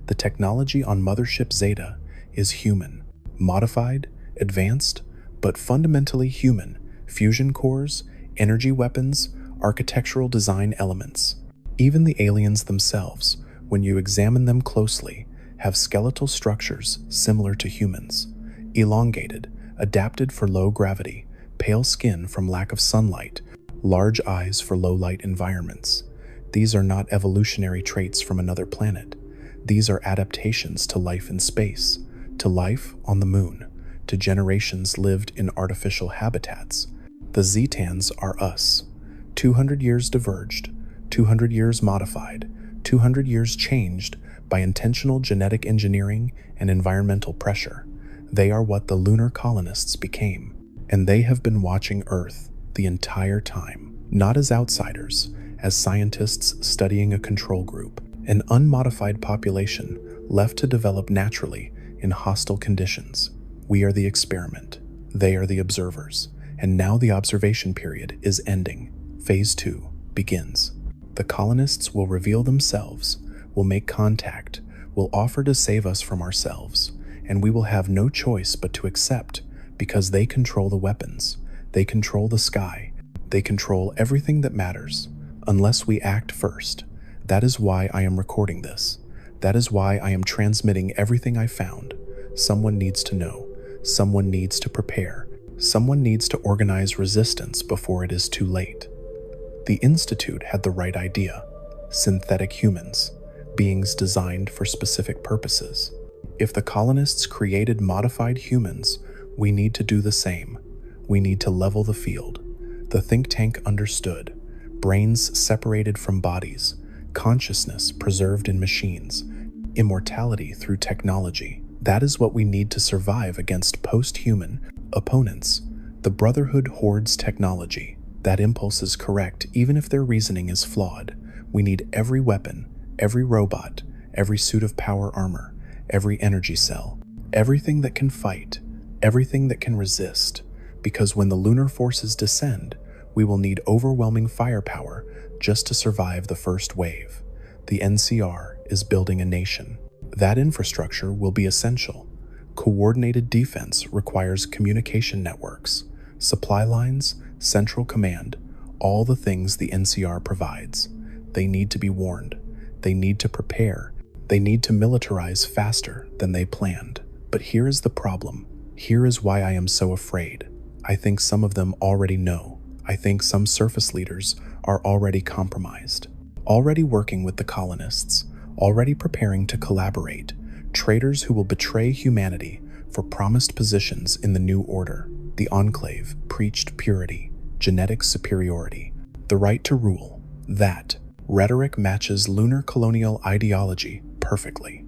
The technology on Mothership Zeta is human, modified, advanced, but fundamentally human. Fusion cores, energy weapons, architectural design elements. Even the aliens themselves, when you examine them closely, have skeletal structures similar to humans. Elongated, adapted for low gravity, pale skin from lack of sunlight, large eyes for low-light environments. These are not evolutionary traits from another planet. These are adaptations to life in space, to life on the moon, to generations lived in artificial habitats. The Zetans are us. 200 years diverged, 200 years modified, 200 years changed by intentional genetic engineering and environmental pressure. They are what the lunar colonists became, and they have been watching Earth the entire time, not as outsiders, as scientists studying a control group, an unmodified population left to develop naturally in hostile conditions. We are the experiment. They are the observers. And now the observation period is ending. Phase 2 begins. The colonists will reveal themselves, will make contact, will offer to save us from ourselves, and we will have no choice but to accept, because they control the weapons, they control the sky, they control everything that matters, unless we act first. That is why I am recording this. That is why I am transmitting everything I found. Someone needs to know. Someone needs to prepare. Someone needs to organize resistance before it is too late. The Institute had the right idea. Synthetic humans, beings designed for specific purposes. If the colonists created modified humans, we need to do the same. We need to level the field. The think tank understood. Brains separated from bodies, consciousness preserved in machines, immortality through technology. That is what we need to survive against post-human opponents. The Brotherhood hoards technology. That impulse is correct even if their reasoning is flawed. We need every weapon, every robot, every suit of power armor, every energy cell, everything that can fight, everything that can resist, because when the lunar forces descend, we will need overwhelming firepower just to survive the first wave. The NCR is building a nation. That infrastructure will be essential. Coordinated defense requires communication networks, supply lines, central command, all the things the NCR provides. They need to be warned. They need to prepare. They need to militarize faster than they planned. But here is the problem. Here is why I am so afraid. I think some of them already know. I think some surface leaders are already compromised, already working with the colonists, already preparing to collaborate, traitors who will betray humanity for promised positions in the new order. The Enclave preached purity, genetic superiority, the right to rule. That rhetoric matches lunar colonial ideology perfectly.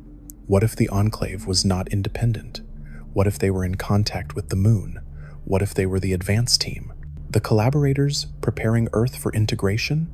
What if the Enclave was not independent? What if they were in contact with the moon? What if they were the advance team? The collaborators preparing Earth for integration?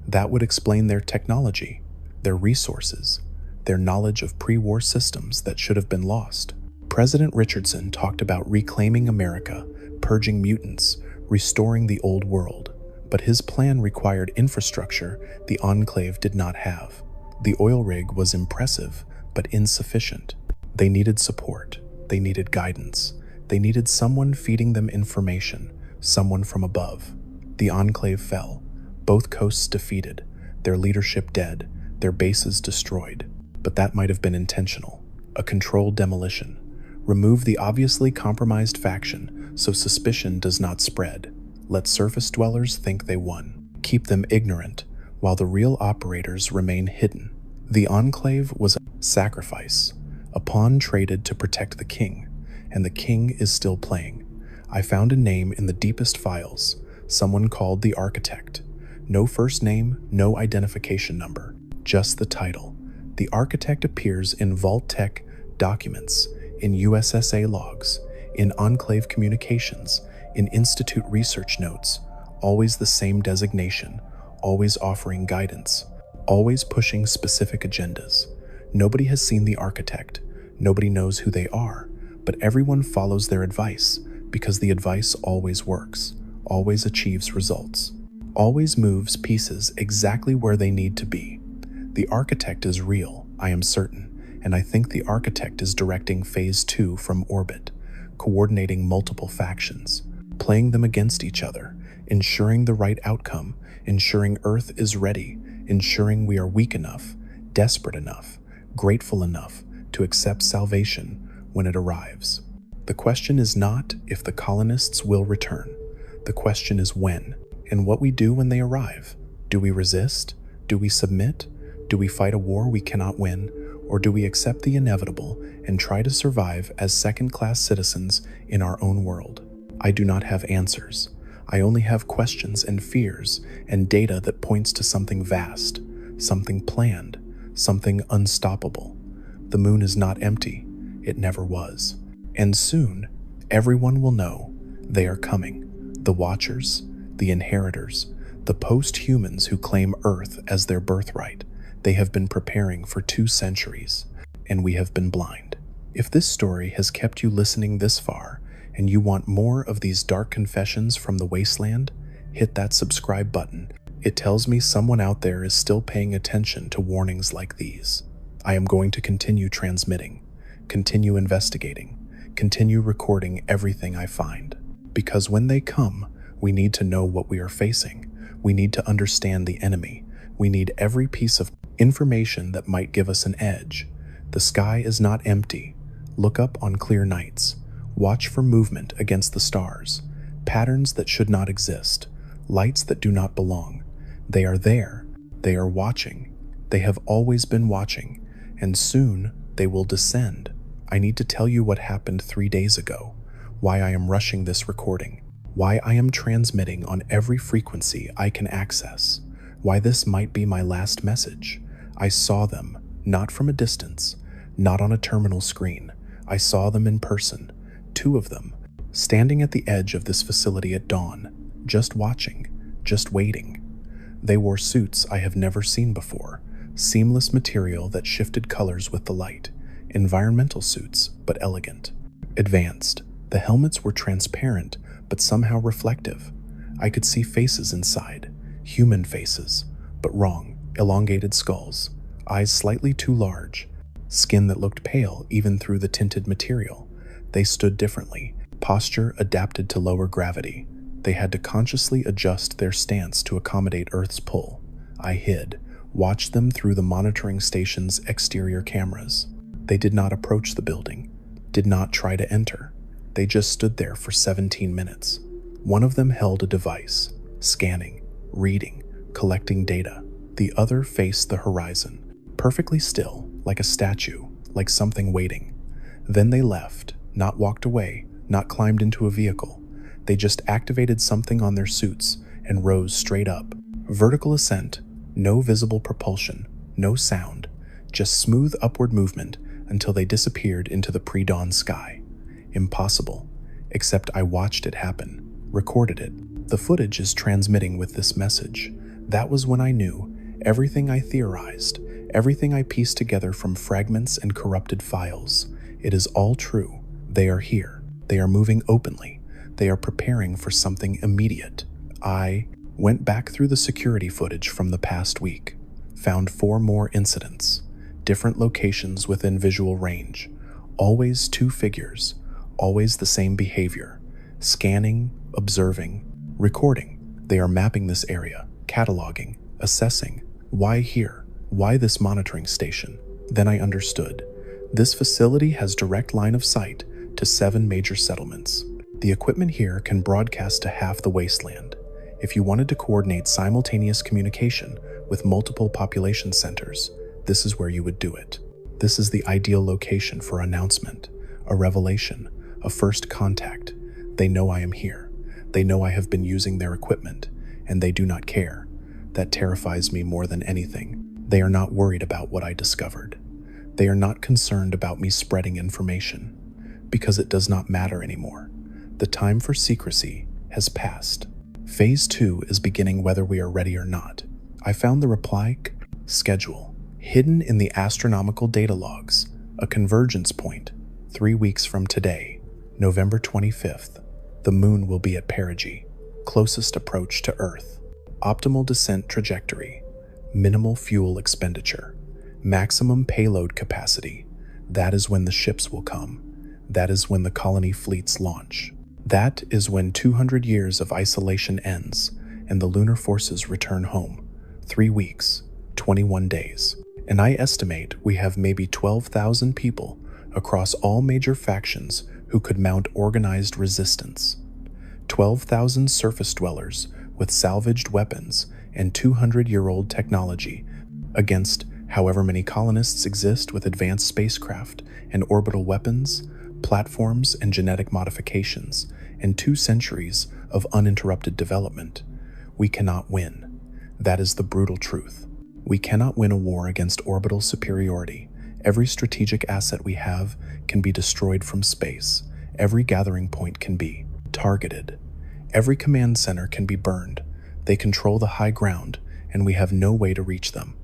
That would explain their technology, their resources, their knowledge of pre-war systems that should have been lost. President Richardson talked about reclaiming America, purging mutants, restoring the old world. But his plan required infrastructure the Enclave did not have. The oil rig was impressive, but insufficient. They needed support. They needed guidance. They needed someone feeding them information, someone from above. The Enclave fell. Both coasts defeated, their leadership dead, their bases destroyed. But that might have been intentional. A controlled demolition. Remove the obviously compromised faction so suspicion does not spread. Let surface dwellers think they won. Keep them ignorant, while the real operators remain hidden. The Enclave was a sacrifice, a pawn traded to protect the king, and the king is still playing. I found a name in the deepest files, someone called the Architect. No first name, no identification number, just the title. The Architect appears in Vault-Tec documents, in USSA logs, in Enclave communications, in Institute research notes, always the same designation, always offering guidance, always pushing specific agendas. Nobody has seen the Architect, nobody knows who they are, but everyone follows their advice because the advice always works, always achieves results, always moves pieces exactly where they need to be. The Architect is real, I am certain, and I think the Architect is directing Phase 2 from orbit, coordinating multiple factions, playing them against each other, ensuring the right outcome, ensuring Earth is ready, ensuring we are weak enough, desperate enough, grateful enough to accept salvation when it arrives. The question is not if the colonists will return. The question is when, and what we do when they arrive. Do we resist? Do we submit? Do we fight a war we cannot win? Or do we accept the inevitable and try to survive as second-class citizens in our own world? I do not have answers. I only have questions and fears and data that points to something vast, something planned, something unstoppable. The moon is not empty. It never was. And soon, everyone will know they are coming. The Watchers, the Inheritors, the post-humans who claim Earth as their birthright. They have been preparing for 2 centuries, and we have been blind. If this story has kept you listening this far, and you want more of these dark confessions from the wasteland, hit that subscribe button. It tells me someone out there is still paying attention to warnings like these. I am going to continue transmitting, continue investigating, continue recording everything I find. Because when they come, we need to know what we are facing. We need to understand the enemy. We need every piece of information that might give us an edge. The sky is not empty. Look up on clear nights. Watch for movement against the stars, patterns that should not exist, lights that do not belong. They are there. They are watching. They have always been watching, and soon they will descend. I need to tell you what happened 3 days ago, why I am rushing this recording, why I am transmitting on every frequency I can access, why this might be my last message. I saw them, not from a distance, not on a terminal screen. I saw them in person. 2 of them, standing at the edge of this facility at dawn, just watching, just waiting. They wore suits I have never seen before, seamless material that shifted colors with the light, Environmental suits, but elegant. Advanced. The helmets were transparent, but somehow reflective. I could see faces inside. Human faces, but wrong. Elongated skulls. Eyes slightly too large. Skin that looked pale even through the tinted material. They stood differently. Posture adapted to lower gravity. They had to consciously adjust their stance to accommodate Earth's pull. I hid, watched them through the monitoring station's exterior cameras. They did not approach the building, did not try to enter. They just stood there for 17 minutes. One of them held a device, scanning, reading, collecting data. The other faced the horizon, perfectly still, like a statue, like something waiting. Then they left, not walked away, not climbed into a vehicle. They just activated something on their suits and rose straight up. Vertical ascent, no visible propulsion, no sound, just smooth upward movement until they disappeared into the pre-dawn sky. Impossible, except I watched it happen, recorded it. The footage is transmitting with this message. That was when I knew everything I theorized, everything I pieced together from fragments and corrupted files. It is all true. They are here. They are moving openly. They are preparing for something immediate. I went back through the security footage from the past week, found 4 more incidents, different locations within visual range, always 2 figures, always the same behavior, scanning, observing, recording. They are mapping this area, cataloging, assessing. Why here? Why this monitoring station? Then I understood. This facility has direct line of sight to 7 major settlements. The equipment here can broadcast to half the wasteland. If you wanted to coordinate simultaneous communication with multiple population centers, this is where you would do it. This is the ideal location for announcement, a revelation, a first contact. They know I am here. They know I have been using their equipment, and they do not care. That terrifies me more than anything. They are not worried about what I discovered. They are not concerned about me spreading information, because it does not matter anymore. The time for secrecy has passed. Phase 2 is beginning whether we are ready or not. I found the reply schedule hidden in the astronomical data logs, a convergence point. 3 weeks from today, November 25th, the moon will be at perigee, closest approach to Earth. Optimal descent trajectory, minimal fuel expenditure, maximum payload capacity. That is when the ships will come. That is when the colony fleets launch. That is when 200 years of isolation ends and the lunar forces return home. 3 weeks, 21 days. And I estimate we have maybe 12,000 people across all major factions who could mount organized resistance. 12,000 surface dwellers with salvaged weapons and 200-year-old technology against however many colonists exist with advanced spacecraft and orbital weapons, platforms and genetic modifications, and 2 centuries of uninterrupted development. We cannot win. That is the brutal truth. We cannot win a war against orbital superiority. Every strategic asset we have can be destroyed from space. Every gathering point can be targeted. Every command center can be burned. They control the high ground, and we have no way to reach them.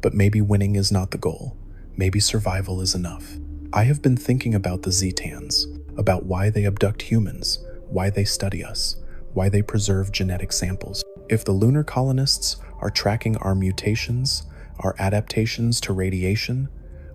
But maybe winning is not the goal. Maybe survival is enough. I have been thinking about the Zetans, about why they abduct humans, why they study us, why they preserve genetic samples. If the lunar colonists are tracking our mutations, our adaptations to radiation,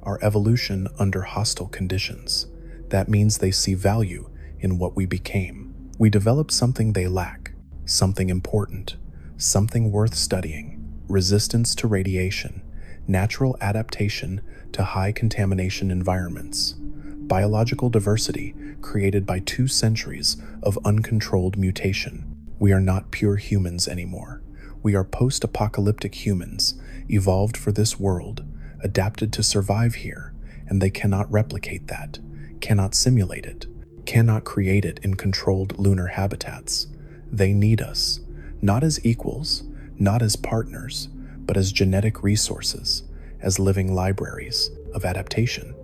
our evolution under hostile conditions, that means they see value in what we became. We developed something they lack, something important, something worth studying: resistance to radiation, natural adaptation to high contamination environments, biological diversity created by 2 centuries of uncontrolled mutation. We are not pure humans anymore. We are post-apocalyptic humans, evolved for this world, adapted to survive here, and they cannot replicate that, cannot simulate it, cannot create it in controlled lunar habitats. They need us, not as equals, not as partners, but as genetic resources, as living libraries of adaptation,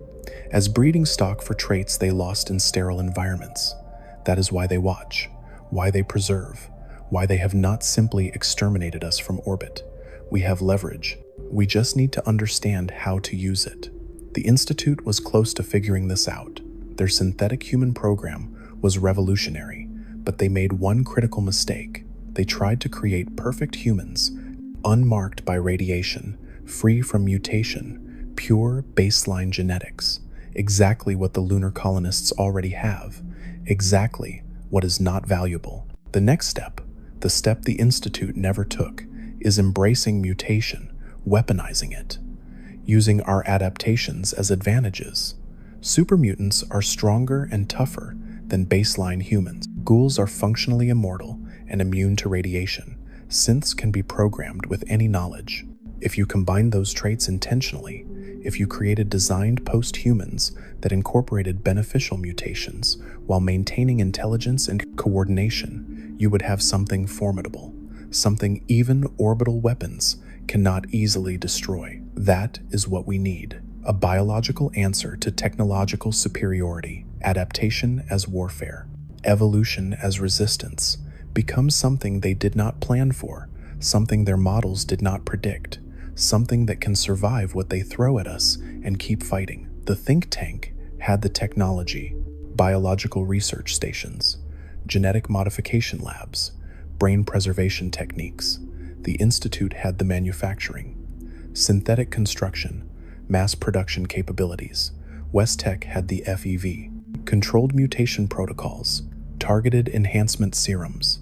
as breeding stock for traits they lost in sterile environments. That is why they watch, why they preserve, why they have not simply exterminated us from orbit. We have leverage. We just need to understand how to use it. The Institute was close to figuring this out. Their synthetic human program was revolutionary, but they made one critical mistake. They tried to create perfect humans, unmarked by radiation, free from mutation, pure baseline genetics, exactly what the lunar colonists already have, exactly what is not valuable. The next step, the step the Institute never took, is embracing mutation, weaponizing it, using our adaptations as advantages. Super mutants are stronger and tougher than baseline humans. Ghouls are functionally immortal and immune to radiation. Synths can be programmed with any knowledge. If you combine those traits intentionally, if you created designed post-humans that incorporated beneficial mutations while maintaining intelligence and coordination, you would have something formidable, something even orbital weapons cannot easily destroy. That is what we need. A biological answer to technological superiority, adaptation as warfare, evolution as resistance, becomes something they did not plan for, something their models did not predict, something that can survive what they throw at us and keep fighting. The think tank had the technology, biological research stations, genetic modification labs, brain preservation techniques. The Institute had the manufacturing, synthetic construction, mass production capabilities. Vault-Tec had the FEV, controlled mutation protocols, targeted enhancement serums.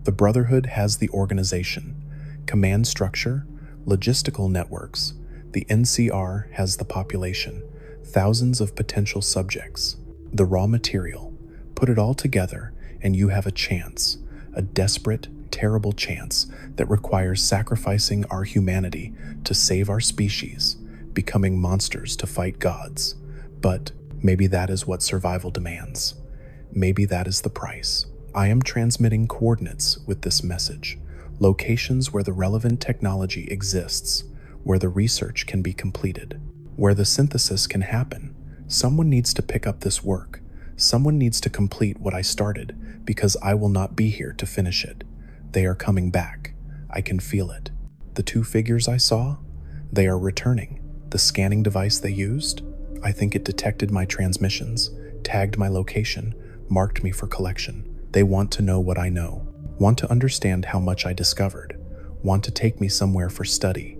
The Brotherhood has the organization, command structure, logistical networks. The NCR has the population, thousands of potential subjects, the raw material. Put it all together and you have a chance, a desperate, terrible chance that requires sacrificing our humanity to save our species, becoming monsters to fight gods. But maybe that is what survival demands. Maybe that is the price. I am transmitting coordinates with this message, locations where the relevant technology exists, where the research can be completed, where the synthesis can happen. Someone needs to pick up this work. Someone needs to complete what I started, because I will not be here to finish it. They are coming back. I can feel it. The two figures I saw, they are returning. The scanning device they used, I think it detected my transmissions, tagged my location, marked me for collection. They want to know what I know, want to understand how much I discovered, want to take me somewhere for study.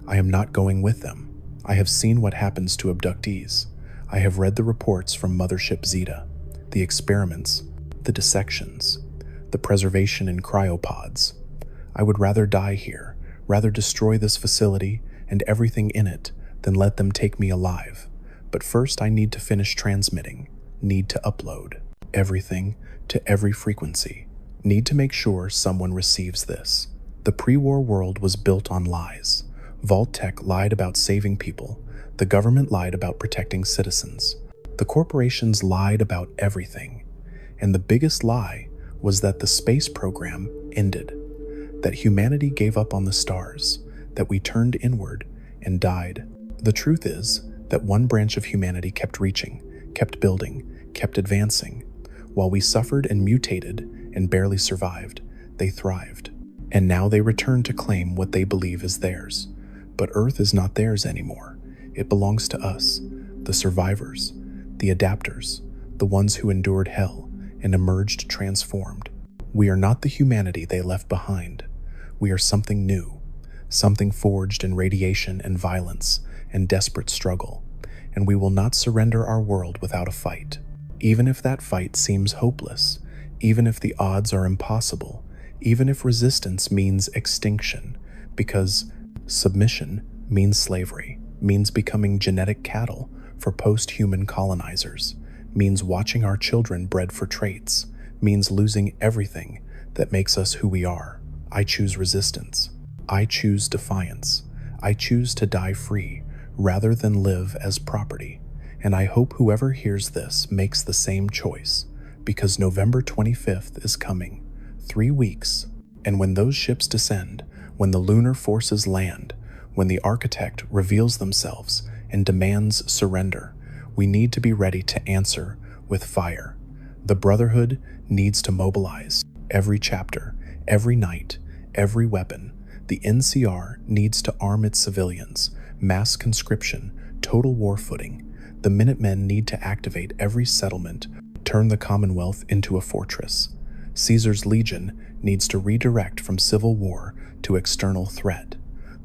I am not going with them. I have seen what happens to abductees. I have read the reports from Mothership Zeta, the experiments, the dissections, the preservation in cryopods. I would rather die here, rather destroy this facility and everything in it than let them take me alive. But first I need to finish transmitting, need to upload everything to every frequency, need to make sure someone receives this. The pre-war world was built on lies. Vault-Tec lied about saving people. The government lied about protecting citizens. The corporations lied about everything. And the biggest lie was that the space program ended, that humanity gave up on the stars, that we turned inward and died. The truth is that one branch of humanity kept reaching, kept building, kept advancing. While we suffered and mutated and barely survived, they thrived. And now they return to claim what they believe is theirs. But Earth is not theirs anymore. It belongs to us, the survivors, the adapters, the ones who endured hell and emerged transformed. We are not the humanity they left behind. We are something new, something forged in radiation and violence and desperate struggle, and we will not surrender our world without a fight. Even if that fight seems hopeless, even if the odds are impossible, even if resistance means extinction, because submission means slavery, means becoming genetic cattle for post-human colonizers, means watching our children bred for traits, means losing everything that makes us who we are. I choose resistance. I choose defiance. I choose to die free rather than live as property. And I hope whoever hears this makes the same choice, because November 25th is coming, 3 weeks. And when those ships descend, when the lunar forces land, when the architect reveals themselves and demands surrender, we need to be ready to answer with fire. The Brotherhood needs to mobilize every chapter, every night, every weapon. The NCR needs to arm its civilians, mass conscription, Total war footing. The Minutemen need to activate every settlement, turn the Commonwealth into a fortress. Caesar's Legion needs to redirect from civil war to external threat.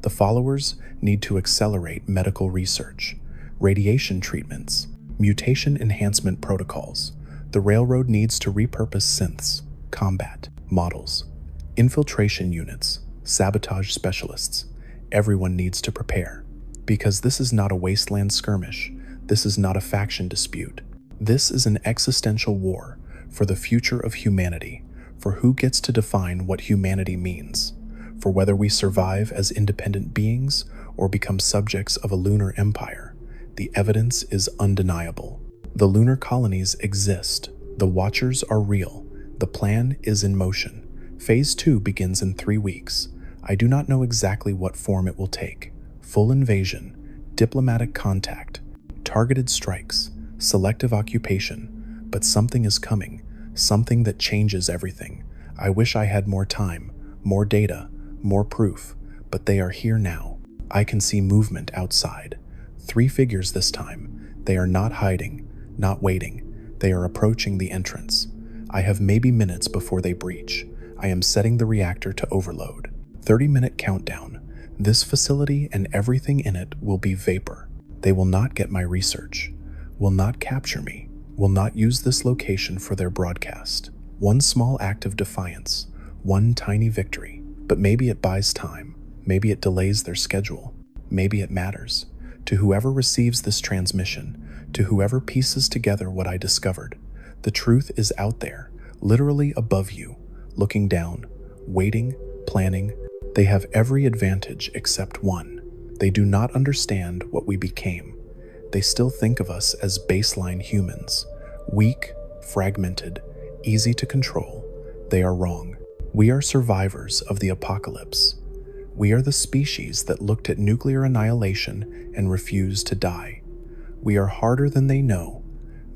The followers need to accelerate medical research, radiation treatments, mutation enhancement protocols. The railroad needs to repurpose synths, combat models, infiltration units, sabotage specialists. Everyone needs to prepare. Because this is not a wasteland skirmish. This is not a faction dispute. This is an existential war for the future of humanity, for who gets to define what humanity means, for whether we survive as independent beings or become subjects of a lunar empire. The evidence is undeniable. The lunar colonies exist. The Watchers are real. The plan is in motion. Phase 2 begins in 3 weeks. I do not know exactly what form it will take. Full invasion, diplomatic contact, targeted strikes, selective occupation, but something is coming, something that changes everything. I wish I had more time, more data, more proof, but they are here now. I can see movement outside. 3 figures this time. They are not hiding, not waiting. They are approaching the entrance. I have maybe minutes before they breach. I am setting the reactor to overload. 30-minute countdown. This facility and everything in it will be vapor. They will not get my research, will not capture me, will not use this location for their broadcast. One small act of defiance, one tiny victory, but maybe it buys time, maybe it delays their schedule, maybe it matters. To whoever receives this transmission, to whoever pieces together what I discovered, the truth is out there, literally above you, looking down, waiting, planning. They have every advantage except one. They do not understand what we became. They still think of us as baseline humans, weak, fragmented, easy to control. They are wrong. We are survivors of the apocalypse. We are the species that looked at nuclear annihilation and refused to die. We are harder than they know,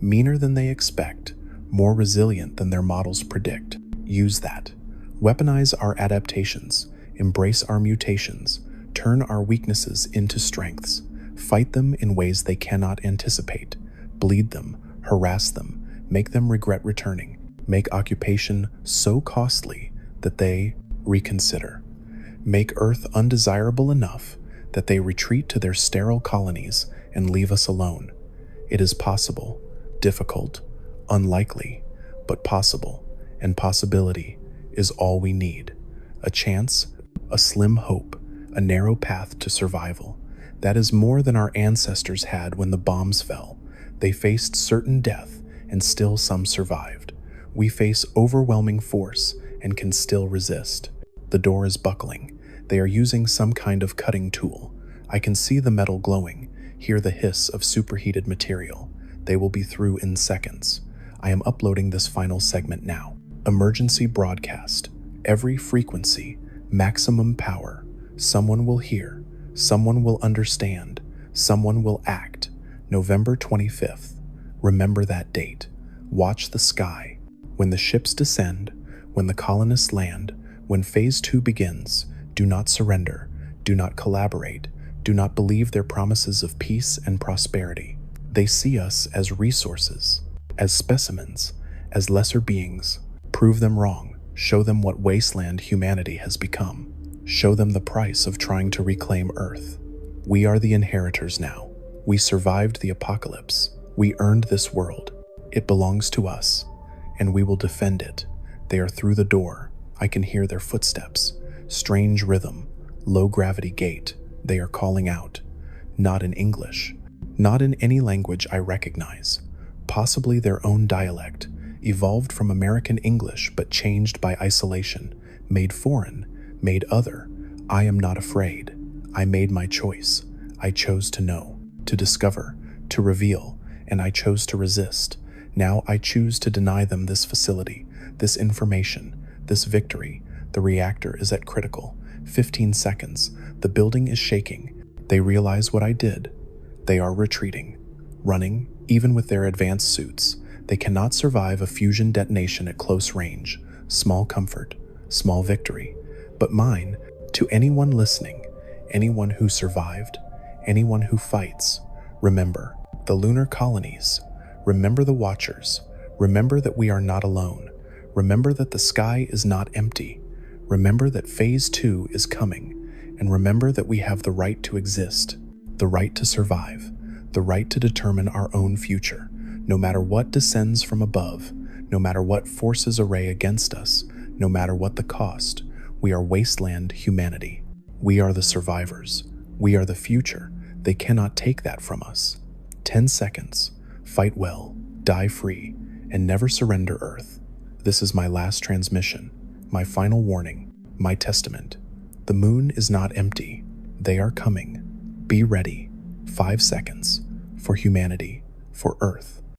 meaner than they expect, more resilient than their models predict. Use that. Weaponize our adaptations. Embrace our mutations, turn our weaknesses into strengths, fight them in ways they cannot anticipate, bleed them, harass them, make them regret returning, make occupation so costly that they reconsider, make Earth undesirable enough that they retreat to their sterile colonies and leave us alone. It is possible, difficult, unlikely, but possible, and possibility is all we need. A chance, a slim hope, a narrow path to survival. That is more than our ancestors had when the bombs fell. They faced certain death, and still some survived. We face overwhelming force and can still resist. The door is buckling. They are using some kind of cutting tool. I can see the metal glowing, hear the hiss of superheated material. They will be through in seconds. I am uploading this final segment now. Emergency broadcast. Every frequency, maximum power. Someone will hear. Someone will understand. Someone will act. November 25th. Remember that date. Watch the sky. When the ships descend, when the colonists land, when Phase 2 begins, do not surrender. Do not collaborate. Do not believe their promises of peace and prosperity. They see us as resources, as specimens, as lesser beings. Prove them wrong. Show them what wasteland humanity has become. Show them the price of trying to reclaim Earth. We are the inheritors now. We survived the apocalypse. We earned this world. It belongs to us, and we will defend it. They are through the door. I can hear their footsteps. Strange rhythm, low gravity gait. They are calling out. Not in English. Not in any language I recognize. Possibly their own dialect, evolved from American English but changed by isolation, made foreign, made other. I am not afraid. I made my choice. I chose to know, to discover, to reveal, and I chose to resist. Now I choose to deny them this facility, this information, this victory. The reactor is at critical. 15 seconds. The building is shaking. They realize what I did. They are retreating, running, even with their advanced suits. They cannot survive a fusion detonation at close range. Small comfort, small victory. But mine, to anyone listening, anyone who survived, anyone who fights, Remember the lunar colonies. Remember the watchers. Remember that we are not alone. Remember that the sky is not empty. Remember that phase 2 is coming. And remember that we have the right to exist, the right to survive, the right to determine our own future, no matter what descends from above, no matter what forces array against us, no matter what the cost. We are wasteland humanity. We are the survivors. We are the future. They cannot take that from us. 10 seconds. Fight well, die free, and never surrender Earth. This is my last transmission, my final warning, my testament. The moon is not empty. They are coming. Be ready. 5 seconds. For humanity. For Earth.